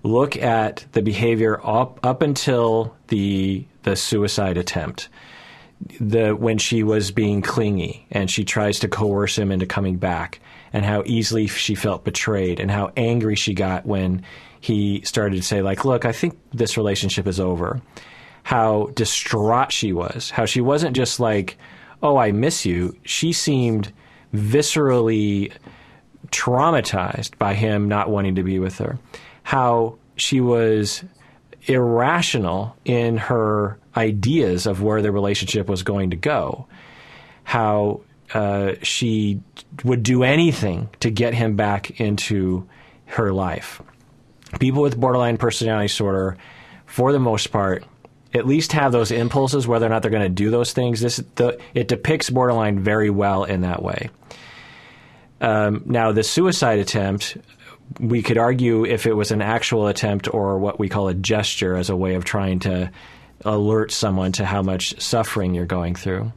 Speaker 1: look at the behavior up until the suicide attempt. When she was being clingy and she tries to coerce him into coming back, and how easily she felt betrayed, and how angry she got when he started to say, like, look, I think this relationship is over. How distraught she was, how she wasn't just like, oh, I miss you. She seemed viscerally traumatized by him not wanting to be with her. How she was irrational in her ideas of where the relationship was going to go. How she would do anything to get him back into her life. People with borderline personality disorder, for the most part, at least have those impulses, whether or not they're going to do those things. It depicts borderline very well in that way. Now, the suicide attempt, we could argue if it was an actual attempt or what we call a gesture as a way of trying to alert someone to how much suffering you're going through.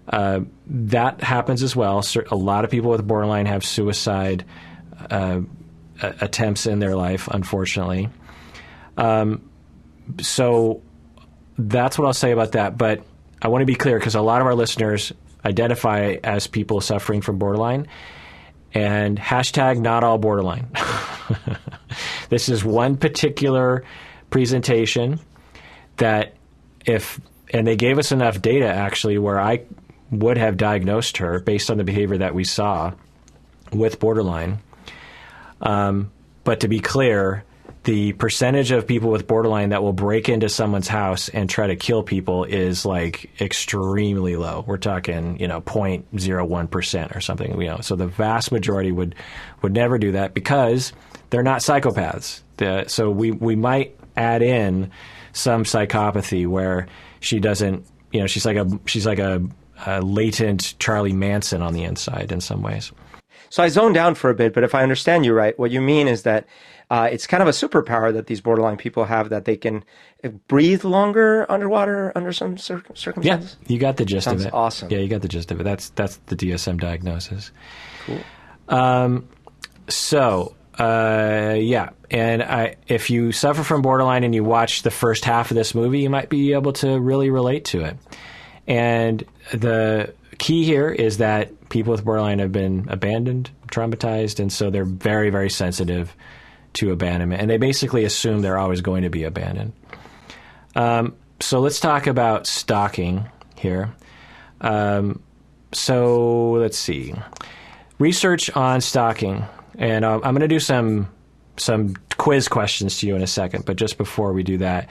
Speaker 1: That happens as well. A lot of people with borderline have suicide attempts in their life, unfortunately. So that's what I'll say about that. But I want to be clear because a lot of our listeners identify as people suffering from borderline. And hashtag not all borderline. This is one particular presentation that and they gave us enough data actually where I would have diagnosed her based on the behavior that we saw with borderline. But to be clear, the percentage of people with borderline that will break into someone's house and try to kill people is like extremely low. We're talking, 0.01% or something. So the vast majority would never do that because they're not psychopaths. So we might add in some psychopathy where she doesn't, she's like a latent Charlie Manson on the inside in some ways.
Speaker 3: So I zoned down for a bit, but if I understand you right, what you mean is that it's kind of a superpower that these borderline people have, that they can breathe longer underwater under some circumstances?
Speaker 1: Yeah, you got the gist of it.
Speaker 3: Sounds awesome.
Speaker 1: Yeah, you got the gist of it. That's the DSM diagnosis.
Speaker 3: Cool.
Speaker 1: And if you suffer from borderline and you watch the first half of this movie, you might be able to really relate to it. And the key here is that people with borderline have been abandoned, traumatized, and so they're very, very sensitive to abandonment. And they basically assume they're always going to be abandoned. So let's talk about stalking here. So let's see. Research on stalking. And I'm going to do some quiz questions to you in a second, but just before we do that.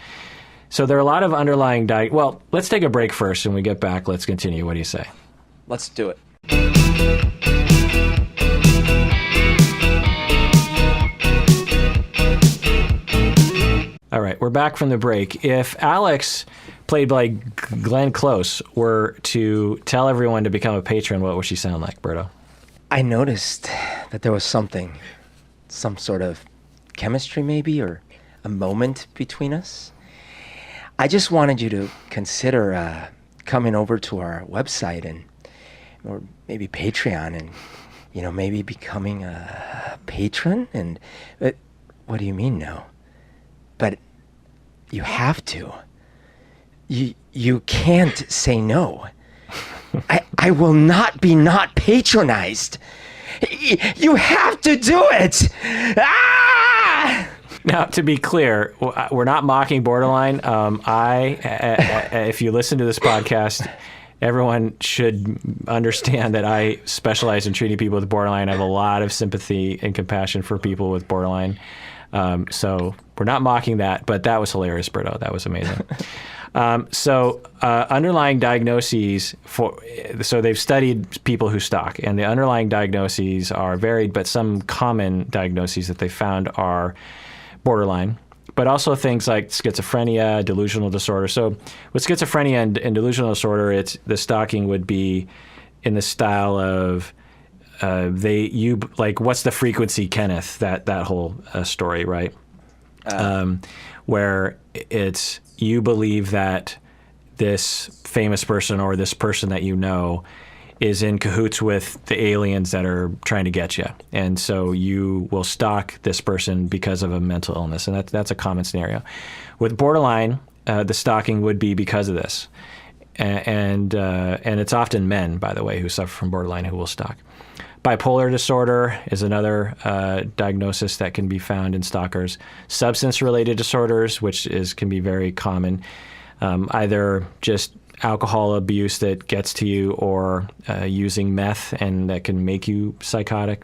Speaker 1: So there are a lot of underlying well, let's take a break first, and when we get back, let's continue. What do you say?
Speaker 3: Let's do it.
Speaker 1: All right, we're back from the break. If Alex, played by Glenn Close, were to tell everyone to become a patron, what would she sound like, Berto?
Speaker 3: I noticed that there was some sort of chemistry maybe, or a moment between us. I just wanted you to consider coming over to our website or maybe Patreon and, maybe becoming a patron. And what do you mean no? But You have to. You can't say no. I will not be not patronized. You have to do it. Ah!
Speaker 1: Now, to be clear, we're not mocking borderline. If you listen to this podcast, everyone should understand that I specialize in treating people with borderline. I have a lot of sympathy and compassion for people with borderline. So we're not mocking that, but that was hilarious, Berto. That was amazing. Underlying diagnoses so they've studied people who stalk, and the underlying diagnoses are varied, but some common diagnoses that they found are borderline, but also things like schizophrenia, delusional disorder. So with schizophrenia and delusional disorder, the stalking would be in the style of what's the frequency, Kenneth? That whole story, right? Where it's you believe that this famous person or this person that you know is in cahoots with the aliens that are trying to get you. And so you will stalk this person because of a mental illness. And that's a common scenario. With borderline, the stalking would be because of this. And it's often men, by the way, who suffer from borderline who will stalk. Bipolar disorder is another diagnosis that can be found in stalkers. Substance-related disorders, which can be very common, either just alcohol abuse that gets to you or using meth and that can make you psychotic.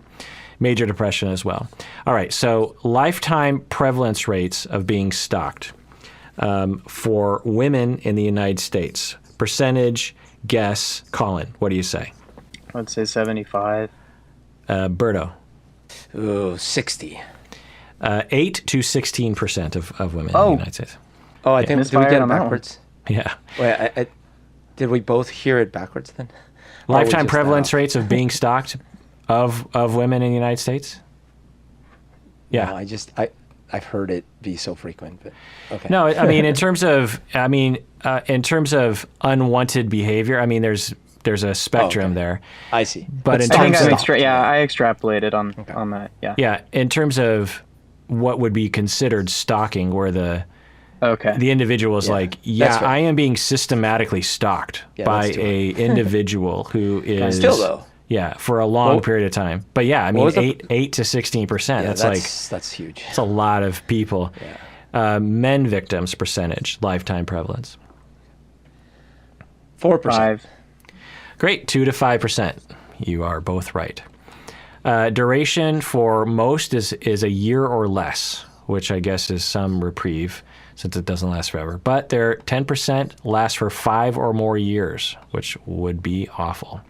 Speaker 1: Major depression as well. All right, so lifetime prevalence rates of being stalked for women in the United States. Percentage, guess, Collin, what do you say?
Speaker 2: I'd say 75.
Speaker 1: Berto?
Speaker 3: Ooh, 60.
Speaker 1: 8 to 16% of women in the United States.
Speaker 3: Oh, I think, did we get it backwards?
Speaker 1: Yeah.
Speaker 3: Wait, did we both hear it backwards then?
Speaker 1: Lifetime prevalence rates of being stalked of women in the United States? Yeah.
Speaker 3: No, I've heard it be so frequent, but okay.
Speaker 1: No, I mean in terms of unwanted behavior, I mean there's a spectrum there.
Speaker 3: I see.
Speaker 1: But in terms of
Speaker 2: I extrapolated on that. Yeah.
Speaker 1: Yeah, in terms of what would be considered stalking, where the individual is like, I am being systematically stalked by a individual who is
Speaker 3: still though.
Speaker 1: Yeah, for a long period of time. But yeah, I mean 8 to 16%.
Speaker 3: Yeah,
Speaker 1: that's
Speaker 3: huge.
Speaker 1: It's a lot of people.
Speaker 3: Yeah.
Speaker 1: Men victims percentage, lifetime prevalence.
Speaker 3: 4%.
Speaker 2: 5.
Speaker 1: Great, 2 to 5%. You are both right. Duration for most is a year or less, which I guess is some reprieve since it doesn't last forever. But 10% last for 5 or more years, which would be awful.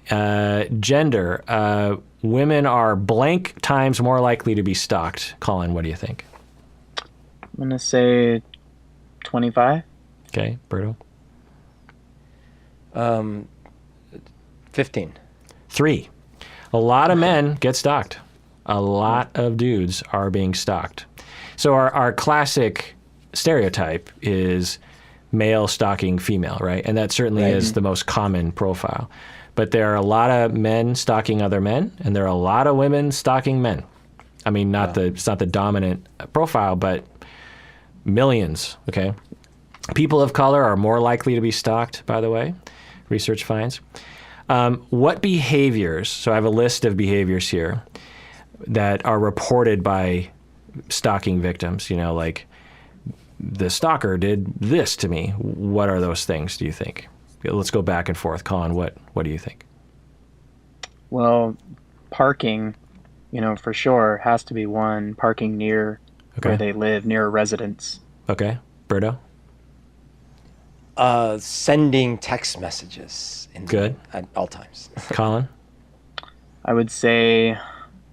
Speaker 1: Gender, women are blank times more likely to be stalked. Collin, what do you think?
Speaker 2: I'm going to say 25.
Speaker 1: Okay, Berto?
Speaker 3: 15.
Speaker 1: 3. A lot of men get stalked. A lot of dudes are being stalked. So our classic stereotype is male stalking female, right? And that certainly is the most common profile. But there are a lot of men stalking other men, and there are a lot of women stalking men. I mean, it's not the dominant profile, but millions, okay? People of color are more likely to be stalked, by the way, research finds. What behaviors, so I have a list of behaviors here that are reported by stalking victims, like the stalker did this to me. What are those things, do you think? Let's go back and forth. Collin, what do you think?
Speaker 2: Well, parking, for sure has to be one. Parking near where they live, near a residence.
Speaker 1: Okay. Berto?
Speaker 3: Sending text messages. At all times.
Speaker 1: Collin?
Speaker 2: I would say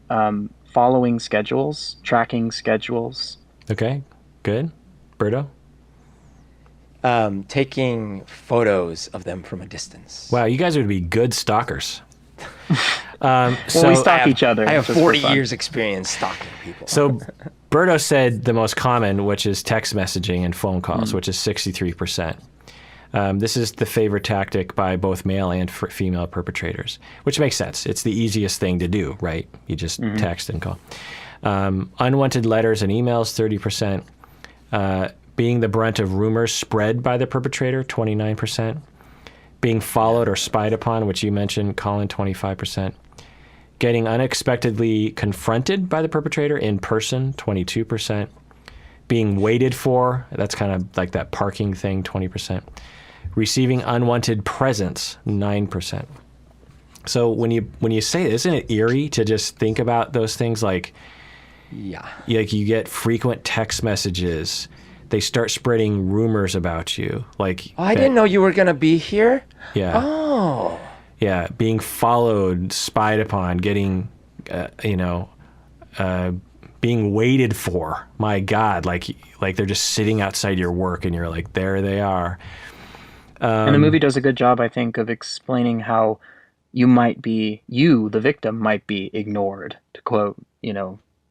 Speaker 2: following schedules, tracking schedules.
Speaker 1: Okay. Good. Berto?
Speaker 3: Taking photos of them from a distance.
Speaker 1: Wow, you guys would be good stalkers.
Speaker 2: So we stalk each other.
Speaker 3: I have 40 years experience stalking people.
Speaker 1: So Berto said the most common, which is text messaging and phone calls, which is 63%. This is the favorite tactic by both male and female perpetrators, which makes sense. It's the easiest thing to do, right? You just text and call. Unwanted letters and emails, 30%. being the brunt of rumors spread by the perpetrator, 29%. Being followed or spied upon, which you mentioned, Collin, 25%. Getting unexpectedly confronted by the perpetrator in person, 22%. Being waited for, that's kind of like that parking thing, 20%. Receiving unwanted presents, 9%. So when you say, isn't it eerie to just think about those things? Like, like you get frequent text messages. They start spreading rumors about you. Like,
Speaker 3: I didn't know you were going to be here.
Speaker 1: Yeah.
Speaker 3: Oh.
Speaker 1: Yeah. Being followed, spied upon, getting, being waited for. My God. Like they're just sitting outside your work and you're like, there they are.
Speaker 2: And the movie does a good job, I think, of explaining how the victim might be ignored, to quote,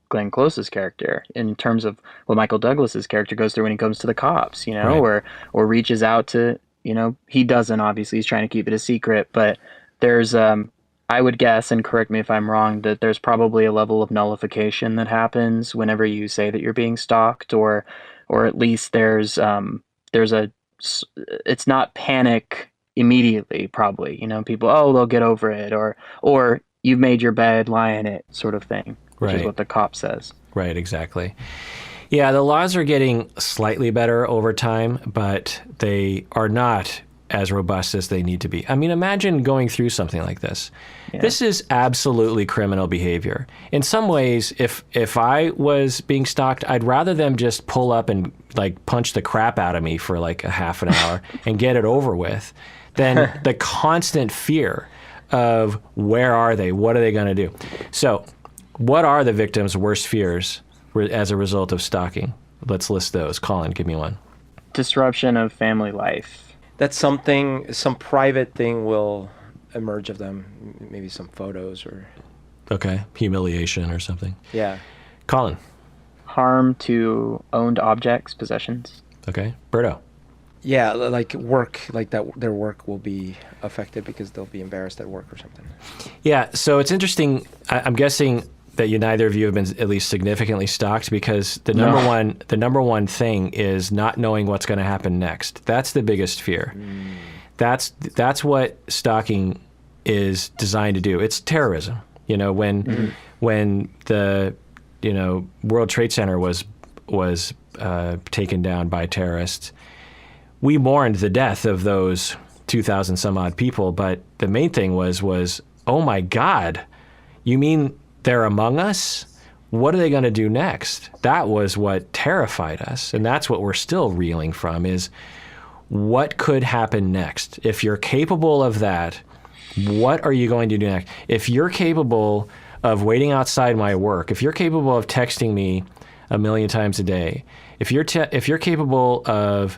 Speaker 2: Glenn Close's character, in terms of what Michael Douglas's character goes through when he comes to the cops,
Speaker 1: Right.
Speaker 2: or reaches out to, he doesn't, obviously, he's trying to keep it a secret, but there's, I would guess, and correct me if I'm wrong, that there's probably a level of nullification that happens whenever you say that you're being stalked, or at least there's it's not panic immediately, probably, people, they'll get over it, or you've made your bed, lie in it, sort of thing, which is
Speaker 1: Right.
Speaker 2: what the cop says.
Speaker 1: Right, exactly. Yeah, the laws are getting slightly better over time, but they are not as robust as they need to be. I mean, imagine going through something like this.
Speaker 2: Yeah.
Speaker 1: This is absolutely criminal behavior. In some ways, if I was being stalked, I'd rather them just pull up and like punch the crap out of me for like a half an hour and get it over with than the constant fear of where are they? What are they going to do? So what are the victim's worst fears as a result of stalking? Let's list those. Collin, give me one.
Speaker 2: Disruption of family life.
Speaker 3: That some private thing will emerge of them, maybe some photos or...
Speaker 1: Okay, humiliation or something.
Speaker 3: Yeah.
Speaker 1: Collin.
Speaker 2: Harm to owned objects, possessions.
Speaker 1: Okay. Berto.
Speaker 3: Yeah, like work, like that, their work will be affected because they'll be embarrassed at work or something.
Speaker 1: Yeah, so it's interesting. I'm guessing that neither of you have been at least significantly stalked, because the number one thing is not knowing what's going to happen next. That's the biggest fear. That's what stalking is designed to do. It's terrorism. When the World Trade Center was taken down by terrorists, we mourned the death of those 2,000 some odd people, but the main thing was, oh my God, you mean they're among us? What are they going to do next? That was what terrified us, and that's what we're still reeling from, is what could happen next? If you're capable of that, what are you going to do next? If you're capable of waiting outside my work, if you're capable of texting me 1 million times a day, if you're capable of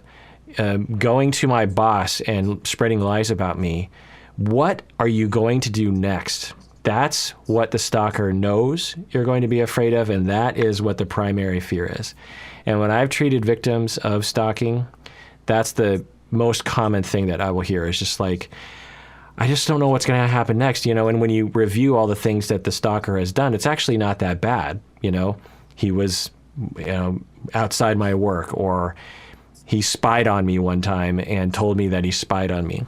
Speaker 1: going to my boss and spreading lies about me, what are you going to do next? That's what the stalker knows you're going to be afraid of, and that is what the primary fear is. And when I've treated victims of stalking, that's the most common thing that I will hear, is just like, I just don't know what's going to happen next. And when you review all the things that the stalker has done, it's actually not that bad. He was outside my work, or he spied on me one time and told me that he spied on me.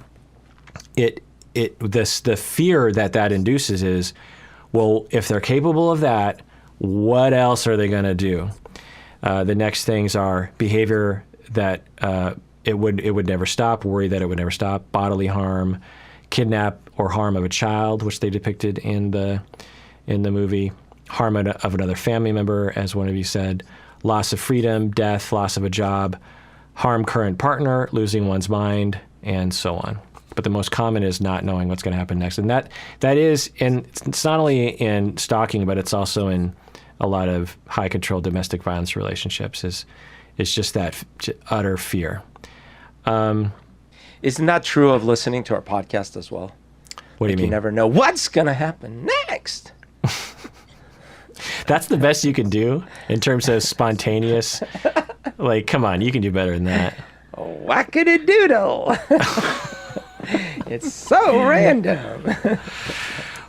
Speaker 1: The fear that induces is, well, if they're capable of that, what else are they going to do? The next things are behavior that it would never stop, worry that it would never stop, bodily harm, kidnap or harm of a child, which they depicted in the movie, harm of another family member, as one of you said, loss of freedom, death, loss of a job, harm current partner, losing one's mind, and so on. But the most common is not knowing what's going to happen next. And that is, and it's not only in stalking, but it's also in a lot of high control domestic violence relationships, is just that utter fear.
Speaker 3: Isn't that true of listening to our podcast as well?
Speaker 1: What do you mean?
Speaker 3: You never know what's going to happen next.
Speaker 1: That's the best you can do in terms of spontaneous. Like, come on, you can do better than that.
Speaker 3: Whack-a-doodle. It's so random.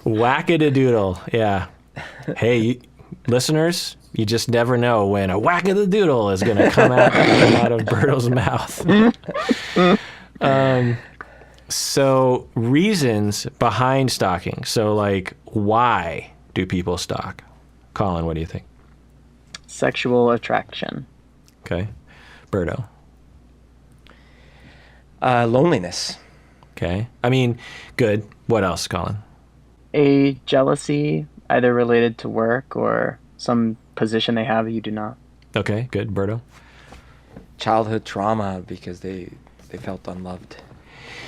Speaker 1: Whack-a-doodle, yeah. Hey, listeners, You just never know when a whack of the doodle is going to come out of Berto's mouth. So reasons behind stalking. So like, why do people stalk? Collin, what do you think?
Speaker 2: Sexual attraction.
Speaker 1: Okay. Berto.
Speaker 3: Loneliness.
Speaker 1: Okay. I mean, good. What else, Collin?
Speaker 2: A jealousy, either related to work or some position they have you do not.
Speaker 1: Okay, good. Berto?
Speaker 3: Childhood trauma because they felt unloved.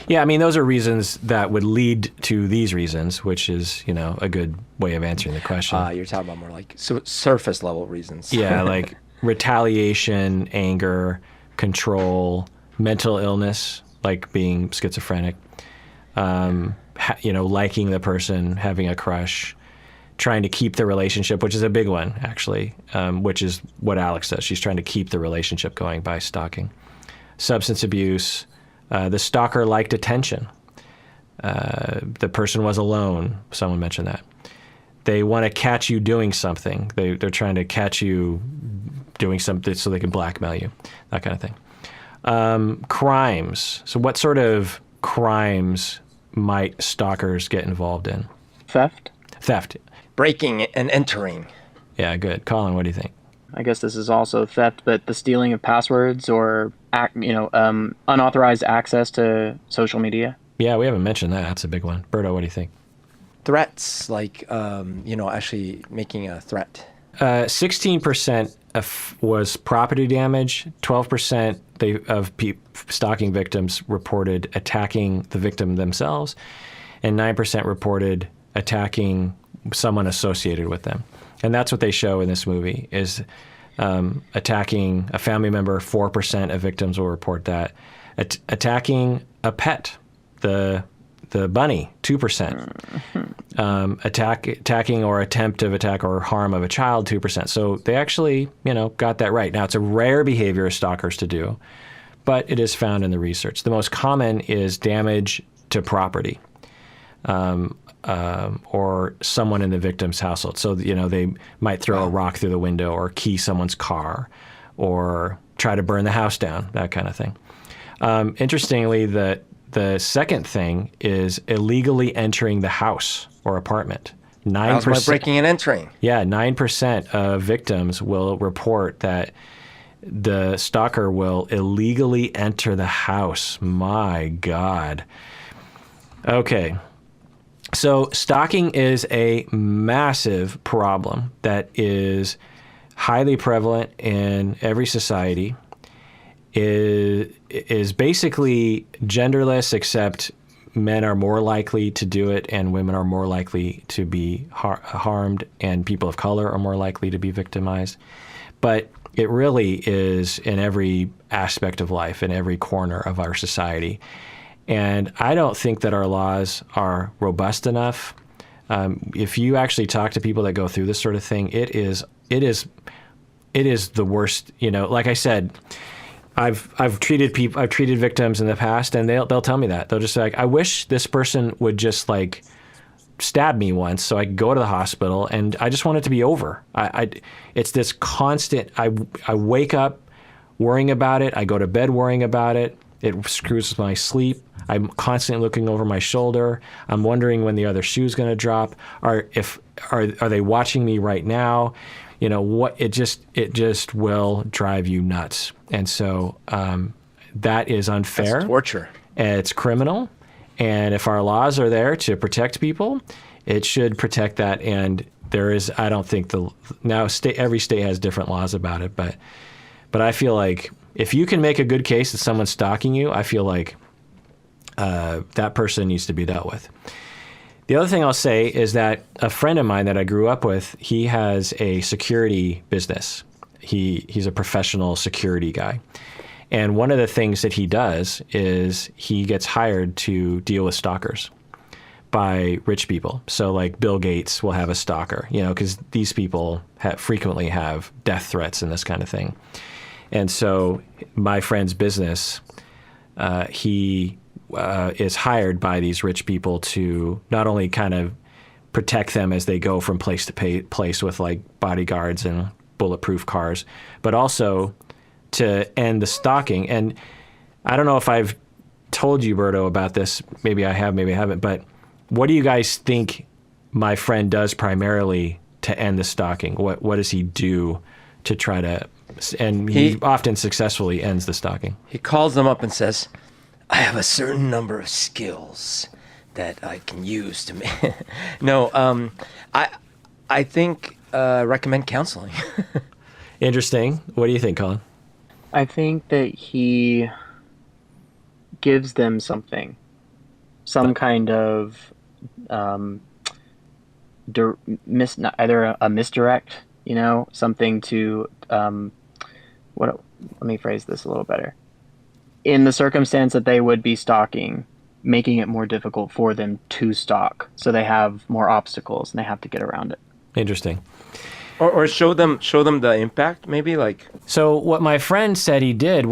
Speaker 1: Yeah, I mean, those are reasons that would lead to these reasons, which is, a good way of answering the question.
Speaker 3: You're talking about more like surface level reasons.
Speaker 1: Yeah, like retaliation, anger, control, mental illness, like being schizophrenic, liking the person, having a crush, trying to keep the relationship, which is a big one, actually, which is what Alex does. She's trying to keep the relationship going by stalking. Substance abuse. The stalker liked attention. The person was alone. Someone mentioned that. They want to catch you doing something. They're trying to catch you doing something so they can blackmail you, that kind of thing. Crimes. So what sort of crimes might stalkers get involved in?
Speaker 2: Theft.
Speaker 3: Breaking and entering.
Speaker 1: Yeah, good. Collin, what do you think?
Speaker 2: I guess this is also theft, but the stealing of passwords or unauthorized access to social media.
Speaker 1: Yeah, we haven't mentioned that. That's a big one. Berto, what do you think?
Speaker 3: Threats, like actually making a threat.
Speaker 1: 16% was property damage. 12% of stalking victims reported attacking the victim themselves, and 9% reported attacking someone associated with them. And that's what they show in this movie, is attacking a family member. 4% of victims will report that. Attacking a pet, the bunny, 2%. Attacking or attempt of attack or harm of a child, 2%. So they actually, got that right. Now, it's a rare behavior of stalkers to do, but it is found in the research. The most common is damage to property. Or someone in the victim's household. So, they might throw a rock through the window or key someone's car or try to burn the house down, that kind of thing. Interestingly, the second thing is illegally entering the house or apartment. 9%.
Speaker 3: Breaking and entering.
Speaker 1: Yeah, 9% of victims will report that the stalker will illegally enter the house. My God. Okay. So stalking is a massive problem that is highly prevalent in every society. Is basically genderless, except men are more likely to do it and women are more likely to be harmed, and people of color are more likely to be victimized. But it really is in every aspect of life, in every corner of our society. And I don't think that our laws are robust enough. If you actually talk to people that go through this sort of thing, it is the worst. Like I said, I've treated victims in the past, and they'll tell me that. They'll just say, like, I wish this person would just like stab me once so I could go to the hospital, and I just want it to be over. It's this constant. I wake up worrying about it. I go to bed worrying about it. It screws with my sleep. I'm constantly looking over my shoulder. I'm wondering when the other shoe's going to drop. Are they watching me right now? It just will drive you nuts. And so that is unfair.
Speaker 3: That's torture.
Speaker 1: It's criminal. And if our laws are there to protect people, it should protect that. And there is, I don't think every state has different laws about it, but I feel like if you can make a good case that someone's stalking you, I feel like that person needs to be dealt with. The other thing I'll say is that a friend of mine that I grew up with, he has a security business. He's a professional security guy. And one of the things that he does is he gets hired to deal with stalkers by rich people. So like Bill Gates will have a stalker, because these people frequently have death threats and this kind of thing. And so my friend's business, he is hired by these rich people to not only kind of protect them as they go from place to place with like bodyguards and bulletproof cars, but also to end the stalking. And I don't know if I've told you, Berto, about this. Maybe I have, maybe I haven't. But what do you guys think my friend does primarily to end the stalking? What does he do to try to... And he often successfully ends the stalking.
Speaker 3: He calls them up and says, I have a certain number of skills that I can use to make... No, I think recommend counseling.
Speaker 1: Interesting. What do you think, Collin?
Speaker 2: I think that he gives them something, some kind of either a misdirect, something to let me phrase this a little better. In the circumstance that they would be stalking, making it more difficult for them to stalk, so they have more obstacles and they have to get around it.
Speaker 1: Interesting.
Speaker 3: Or show them the impact, maybe, like...
Speaker 1: So what my friend said he did,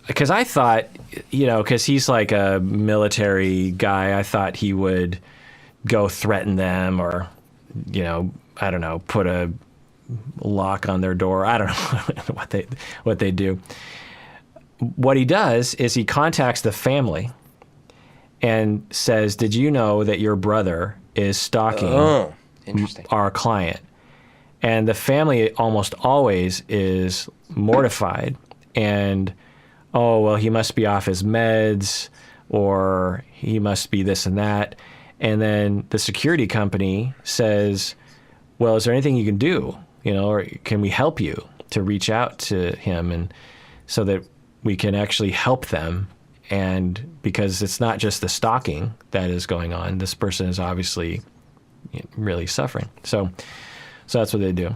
Speaker 1: because I thought, because he's like a military guy, I thought he would go threaten them or, I don't know, put a lock on their door. I don't know what they do. What he does is he contacts the family and says, did you know that your brother is stalking our client? And the family almost always is mortified and, oh, well, he must be off his meds or he must be this and that. And then the security company says, well, is there anything you can do? Or can we help you to reach out to him and so that we can actually help them? And because it's not just the stalking that is going on, this person is obviously really suffering. So that's what they do.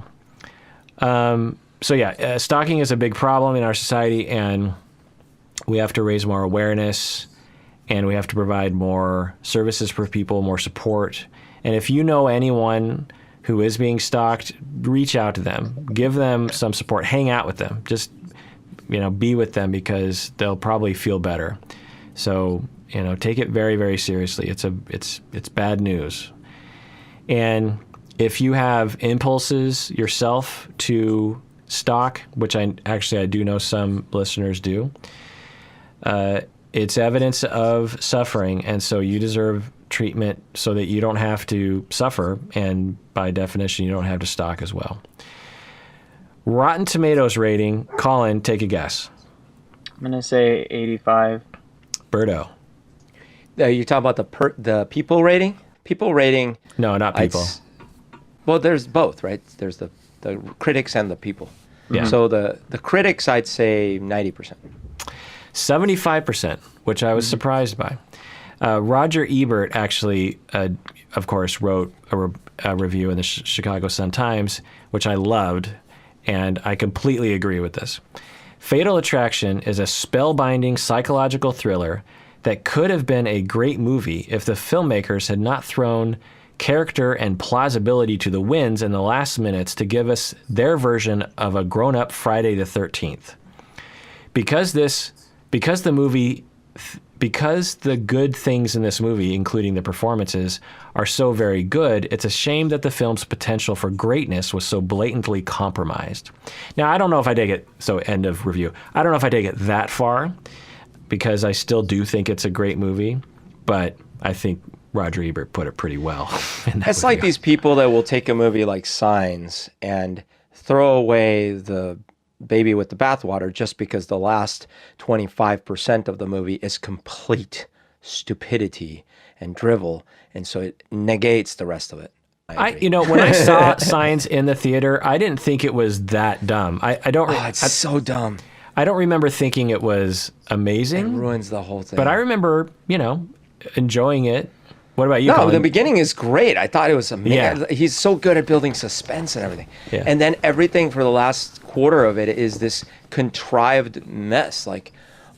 Speaker 1: Stalking is a big problem in our society, and we have to raise more awareness, and we have to provide more services for people, more support. And if you know anyone who is being stalked, reach out to them, give them some support, hang out with them, just be with them because they'll probably feel better. So take it very, very seriously. It's bad news. And if you have impulses yourself to stalk, which I do know some listeners do, it's evidence of suffering, and so you deserve treatment so that you don't have to suffer, and by definition, you don't have to stalk as well. Rotten Tomatoes rating, Collin, take a guess.
Speaker 2: I'm going to say 85.
Speaker 1: Berto.
Speaker 3: You talking about the people rating? People rating...
Speaker 1: No, not people.
Speaker 3: Well, there's both, right? There's the critics and the people.
Speaker 1: Yeah.
Speaker 3: So the critics, I'd say 90%.
Speaker 1: 75%, which I was surprised by. Roger Ebert actually, of course, wrote a review in the Chicago Sun-Times, which I loved, and I completely agree with this. Fatal Attraction is a spellbinding psychological thriller that could have been a great movie if the filmmakers had not thrown character and plausibility to the winds in the last minutes to give us their version of a grown-up Friday the 13th. Because the good things in this movie, including the performances, are so very good, it's a shame that the film's potential for greatness was so blatantly compromised. Now, I don't know if I take it, so end of review. I don't know if I take it that far, because I still do think it's a great movie, but I think Roger Ebert put it pretty well.
Speaker 3: It's like these people that will take a movie like Signs and throw away the baby with the bathwater just because the last 25% of the movie is complete stupidity and drivel, and so it negates the rest of it.
Speaker 1: When I saw Signs in the theater, I didn't think it was that dumb.
Speaker 3: It's so dumb.
Speaker 1: I don't remember thinking it was amazing.
Speaker 3: It ruins the whole thing.
Speaker 1: But I remember, enjoying it. What about you,
Speaker 3: No,
Speaker 1: Collin?
Speaker 3: the beginning is great. I thought it was amazing.
Speaker 1: Yeah.
Speaker 3: He's so good at building suspense and everything.
Speaker 1: Yeah.
Speaker 3: And then everything for the last quarter of it is this contrived mess. Like,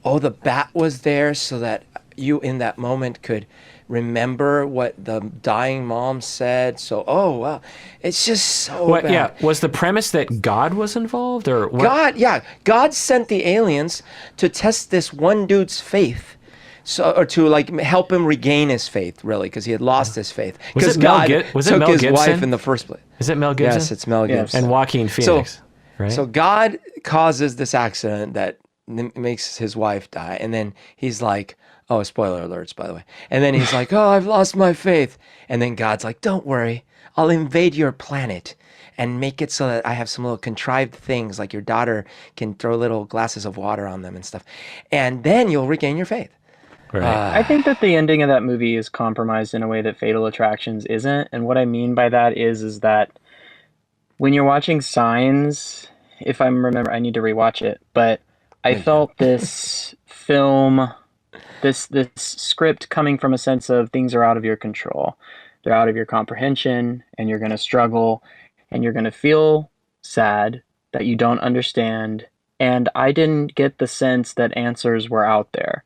Speaker 3: the bat was there so that you in that moment could remember what the dying mom said. So, wow. It's just so bad.
Speaker 1: Yeah. Was the premise that God was involved or what?
Speaker 3: God sent the aliens to test this one dude's faith. So, or to help him regain his faith, really, because he had lost his faith. Because God took his wife in the first place.
Speaker 1: Is it Mel Gibson?
Speaker 3: Yes, it's Mel Gibson.
Speaker 1: And Joaquin Phoenix. right?
Speaker 3: So God causes this accident that makes his wife die. And then he's like, oh, spoiler alerts, by the way. And then he's like, oh, I've lost my faith. And then God's like, don't worry, I'll invade your planet and make it so that I have some little contrived things, like your daughter can throw little glasses of water on them and stuff. And then you'll regain your faith.
Speaker 1: Right.
Speaker 2: I think that the ending of that movie is compromised in a way that Fatal Attractions isn't. And what I mean by that is that when you're watching Signs, if I remember, I need to rewatch it, but I felt this film, this script coming from a sense of things are out of your control. They're out of your comprehension, and you're going to struggle, and you're going to feel sad that you don't understand. And I didn't get the sense that answers were out there.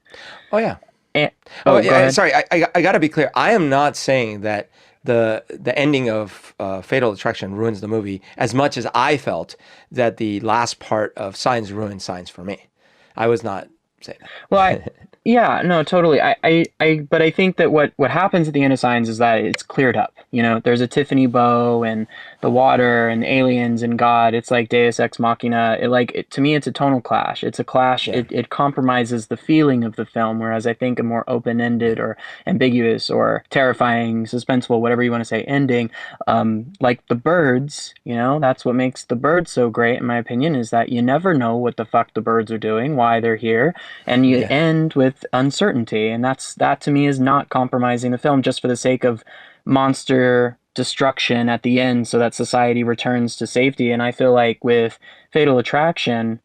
Speaker 3: Oh, yeah.
Speaker 2: And,
Speaker 3: Oh,
Speaker 2: go
Speaker 3: yeah.
Speaker 2: ahead.
Speaker 3: Sorry, I got to be clear. I am not saying that the ending of Fatal Attraction ruins the movie as much as I felt that the last part of Signs ruined Signs for me. I was not saying that.
Speaker 2: Well, yeah, no, totally. But I think that what happens at the end of Signs is that it's cleared up. You know, there's a Tiffany bow and the water and aliens and God. It's like Deus Ex Machina. To me, it's a tonal clash. It's a clash.
Speaker 3: Yeah.
Speaker 2: It compromises the feeling of the film, whereas I think a more open-ended or ambiguous or terrifying, suspenseful, whatever you want to say, ending, like The Birds, you know, that's what makes The Birds so great, in my opinion, is that you never know what the fuck the birds are doing, why they're here, and you end with uncertainty, and that to me is not compromising the film just for the sake of monster destruction at the end so that society returns to safety. And I feel like with Fatal Attraction,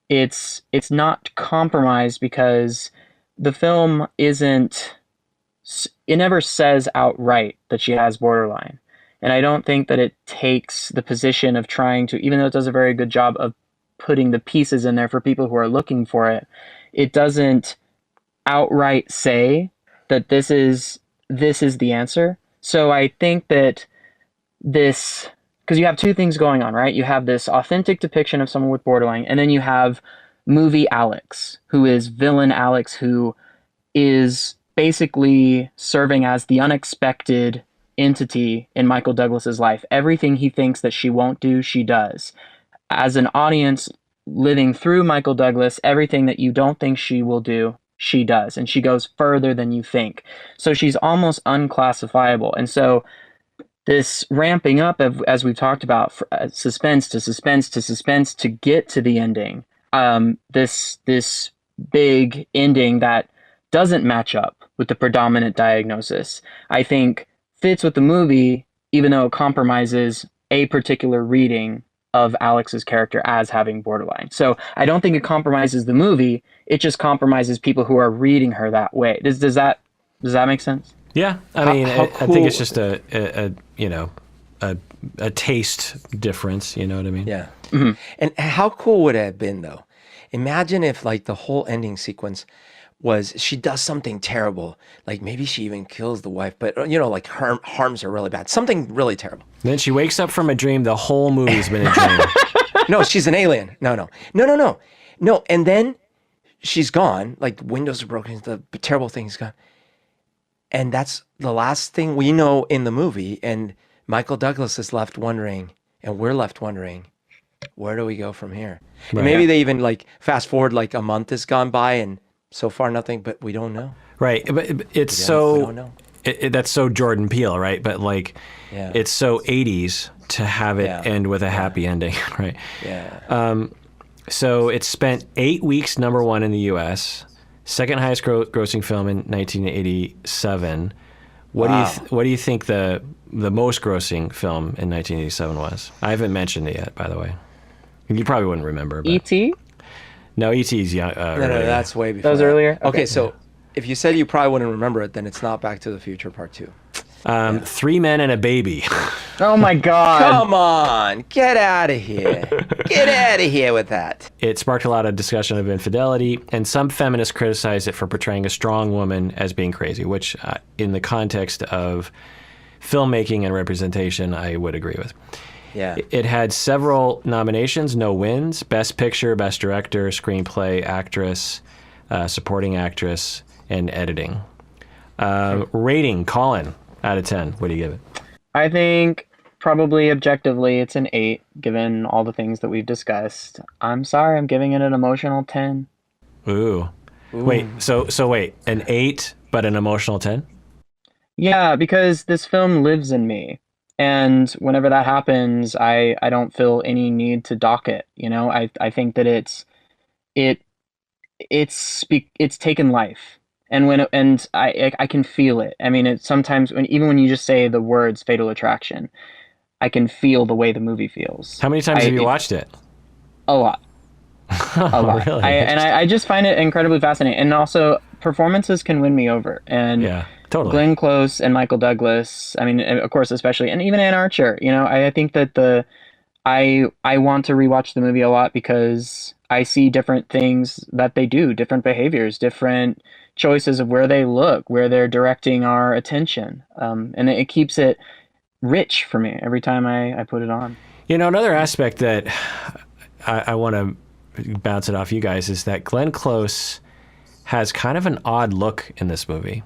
Speaker 2: it's not compromised because the film it never says outright that she has borderline. And I don't think that it takes the position of trying to, even though it does a very good job of putting the pieces in there for people who are looking for it, it doesn't outright say that this is the answer. So I think that because you have two things going on, right? You have this authentic depiction of someone with borderline, and then you have movie Alex, who is villain Alex, who is basically serving as the unexpected entity in Michael Douglas's life. Everything he thinks that she won't do, she does. As an audience living through Michael Douglas, everything that you don't think she will do, she does. And she goes further than you think. So she's almost unclassifiable. And so this ramping up of, as we've talked about, suspense to suspense to suspense to get to the ending, this big ending that doesn't match up with the predominant diagnosis, I think fits with the movie, even though it compromises a particular reading of Alex's character as having borderline. So I don't think it compromises the movie. It just compromises people who are reading her that way. Does that make sense?
Speaker 1: Yeah, I think it's just a taste difference. You know what I mean?
Speaker 3: Yeah. Mm-hmm. And how cool would it have been, though? Imagine if, like, the whole ending sequence was she does something terrible, like maybe she even kills the wife, but like harms her really bad, something really terrible.
Speaker 1: Then she wakes up from a dream. The whole movie's been a dream.
Speaker 3: No, she's an alien. No. And then she's gone. Like, windows are broken. The terrible thing is gone. And that's the last thing we know in the movie. And Michael Douglas is left wondering, and we're left wondering, where do we go from here? Right. And maybe they even, like, fast forward, like, a month has gone by and so far nothing, but we don't know.
Speaker 1: Right. But it's so, we don't know. That's so Jordan Peele, right? But, like, it's so 80s to have it end with a happy ending, right?
Speaker 3: Yeah.
Speaker 1: So it spent 8 weeks #1 in the U.S., second highest grossing film in 1987. What do you think the most grossing film in 1987 was? I haven't mentioned it yet, by the way. You probably wouldn't remember.
Speaker 2: E.T.?
Speaker 1: No, E.T.'s young.
Speaker 3: No, that's way before.
Speaker 2: That was earlier?
Speaker 3: Okay, so if you said you probably wouldn't remember it, then it's not Back to the Future Part 2.
Speaker 1: 3 Men and a Baby.
Speaker 2: Oh my God.
Speaker 3: Come on, get out of here. Get out of here with that.
Speaker 1: It sparked a lot of discussion of infidelity, and some feminists criticized it for portraying a strong woman as being crazy, which in the context of filmmaking and representation, I would agree with.
Speaker 3: Yeah.
Speaker 1: It had several nominations, no wins: Best Picture, Best Director, Screenplay, Actress, Supporting Actress, and Editing. Rating, Collin, out of 10. What do you give it?
Speaker 2: I think probably objectively it's an 8, given all the things that we've discussed. I'm sorry, I'm giving it an emotional 10.
Speaker 1: Ooh. Wait, so wait, an 8 but an emotional 10?
Speaker 2: Yeah, because this film lives in me. And whenever that happens, I don't feel any need to dock it. I think that it it's taken life. And I can feel it. I mean, it sometimes even when you just say the words Fatal Attraction, I can feel the way the movie feels.
Speaker 1: How many times have you watched it?
Speaker 2: A lot. A lot.
Speaker 1: Really?
Speaker 2: I just find it incredibly fascinating. And also, performances can win me over. And
Speaker 1: yeah, totally.
Speaker 2: Glenn Close and Michael Douglas, I mean, of course, especially, and even Ann Archer, I think that I want to rewatch the movie a lot because I see different things that they do, different behaviors, different choices of where they look, where they're directing our attention. And it keeps it rich for me every time I put it on.
Speaker 1: Another aspect that I want to bounce it off you guys is that Glenn Close has kind of an odd look in this movie.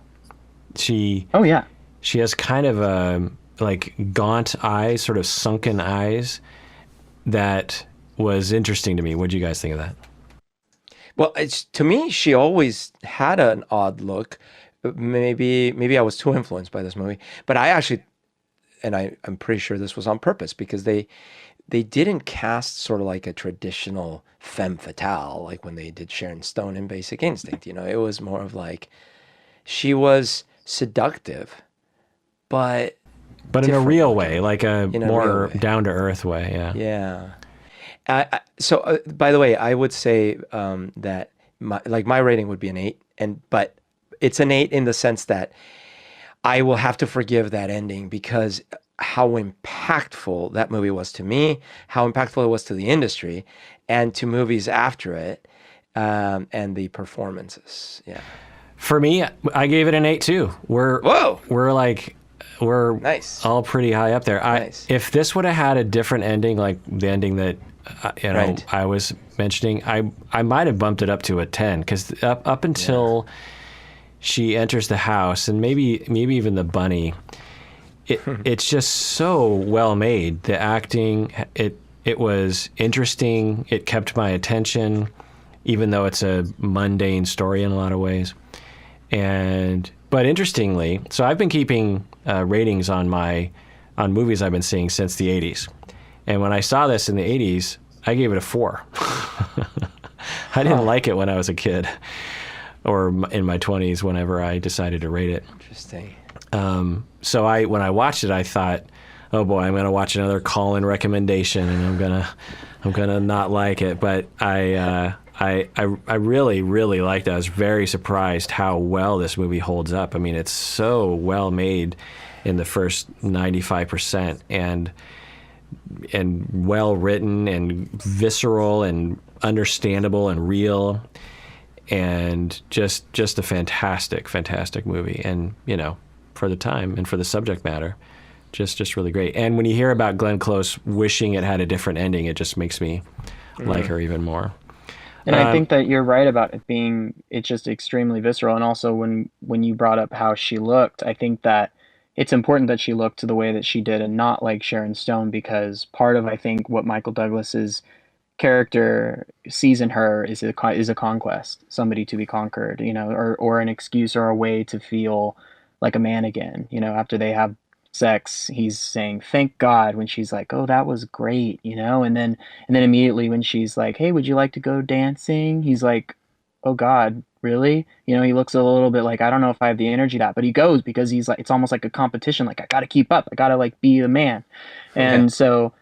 Speaker 1: She has kind of a like gaunt eyes, sort of sunken eyes. That was interesting to me. What did you guys think of that?
Speaker 3: Well, to me, she always had an odd look. Maybe I was too influenced by this movie, but I actually, and I'm pretty sure this was on purpose because they didn't cast sort of like a traditional femme fatale like when they did Sharon Stone in Basic Instinct. It was more of like she was seductive, but
Speaker 1: in a real way, like a more down to earth way. Yeah.
Speaker 3: Yeah. So, by the way, I would say that my rating would be an 8, but it's an 8 in the sense that I will have to forgive that ending because how impactful that movie was to me, how impactful it was to the industry, and to movies after it, and the performances. Yeah.
Speaker 1: For me, I gave it an 8 too. We're
Speaker 3: nice.
Speaker 1: all pretty high up there.
Speaker 3: Nice.
Speaker 1: If this would have had a different ending, like the ending that
Speaker 3: Right.
Speaker 1: I was mentioning, I might have bumped it up to a 10 because up until she enters the house and maybe even the bunny, it's just so well made. The acting, it was interesting. It kept my attention, even though it's a mundane story in a lot of ways. But interestingly, so I've been keeping ratings on movies I've been seeing since the 80s. And when I saw this in the 80s, I gave it a 4. I didn't like it when I was a kid or in my 20s whenever I decided to rate it.
Speaker 3: Interesting.
Speaker 1: So when I watched it, I thought, oh boy, I'm going to watch another Collin recommendation and I'm going to not like it. But I really, really liked it. I was very surprised how well this movie holds up. I mean, it's so well made in the first 95% and well written and visceral and understandable and real and just a fantastic movie. And, for the time and for the subject matter, just really great. And when you hear about Glenn Close wishing it had a different ending, it just makes me like her even more.
Speaker 2: And I think that you're right about it's just extremely visceral. And also when you brought up how she looked, I think that it's important that she looked the way that she did and not like Sharon Stone, because part of, I think, what Michael Douglas's character sees in her is a conquest, somebody to be conquered, or an excuse or a way to feel like a man again. After they have sex, he's saying, thank God, when she's like, oh, that was great, and then immediately when she's like, hey, would you like to go dancing? He's like, oh God, really? He looks a little bit like, I don't know if I have the energy but he goes because he's like, it's almost like a competition. Like, I got to keep up. I got to like be the man. And so,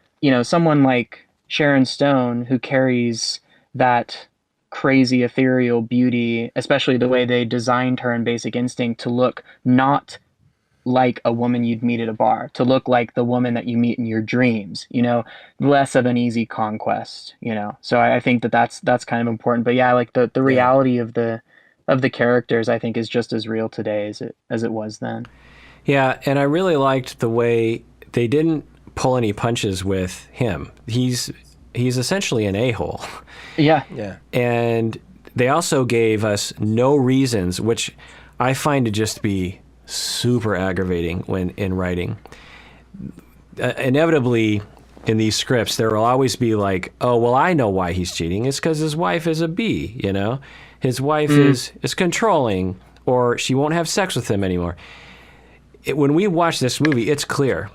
Speaker 2: someone like Sharon Stone who carries that crazy ethereal beauty, especially the way they designed her in Basic Instinct to look not like a woman you'd meet at a bar, to look like the woman that you meet in your dreams, less of an easy conquest, So I think that's kind of important. But yeah, like the reality of the characters, I think, is just as real today as it was then.
Speaker 1: Yeah, and I really liked the way they didn't pull any punches with him. He's essentially an a-hole.
Speaker 2: Yeah.
Speaker 3: Yeah.
Speaker 1: And they also gave us no reasons, which I find to just be super aggravating when in writing. inevitably in these scripts, there will always be like, oh, well, I know why he's cheating. It's because his wife is a bee, you know? His wife is controlling, or she won't have sex with him anymore. When we watch this movie, it's clear.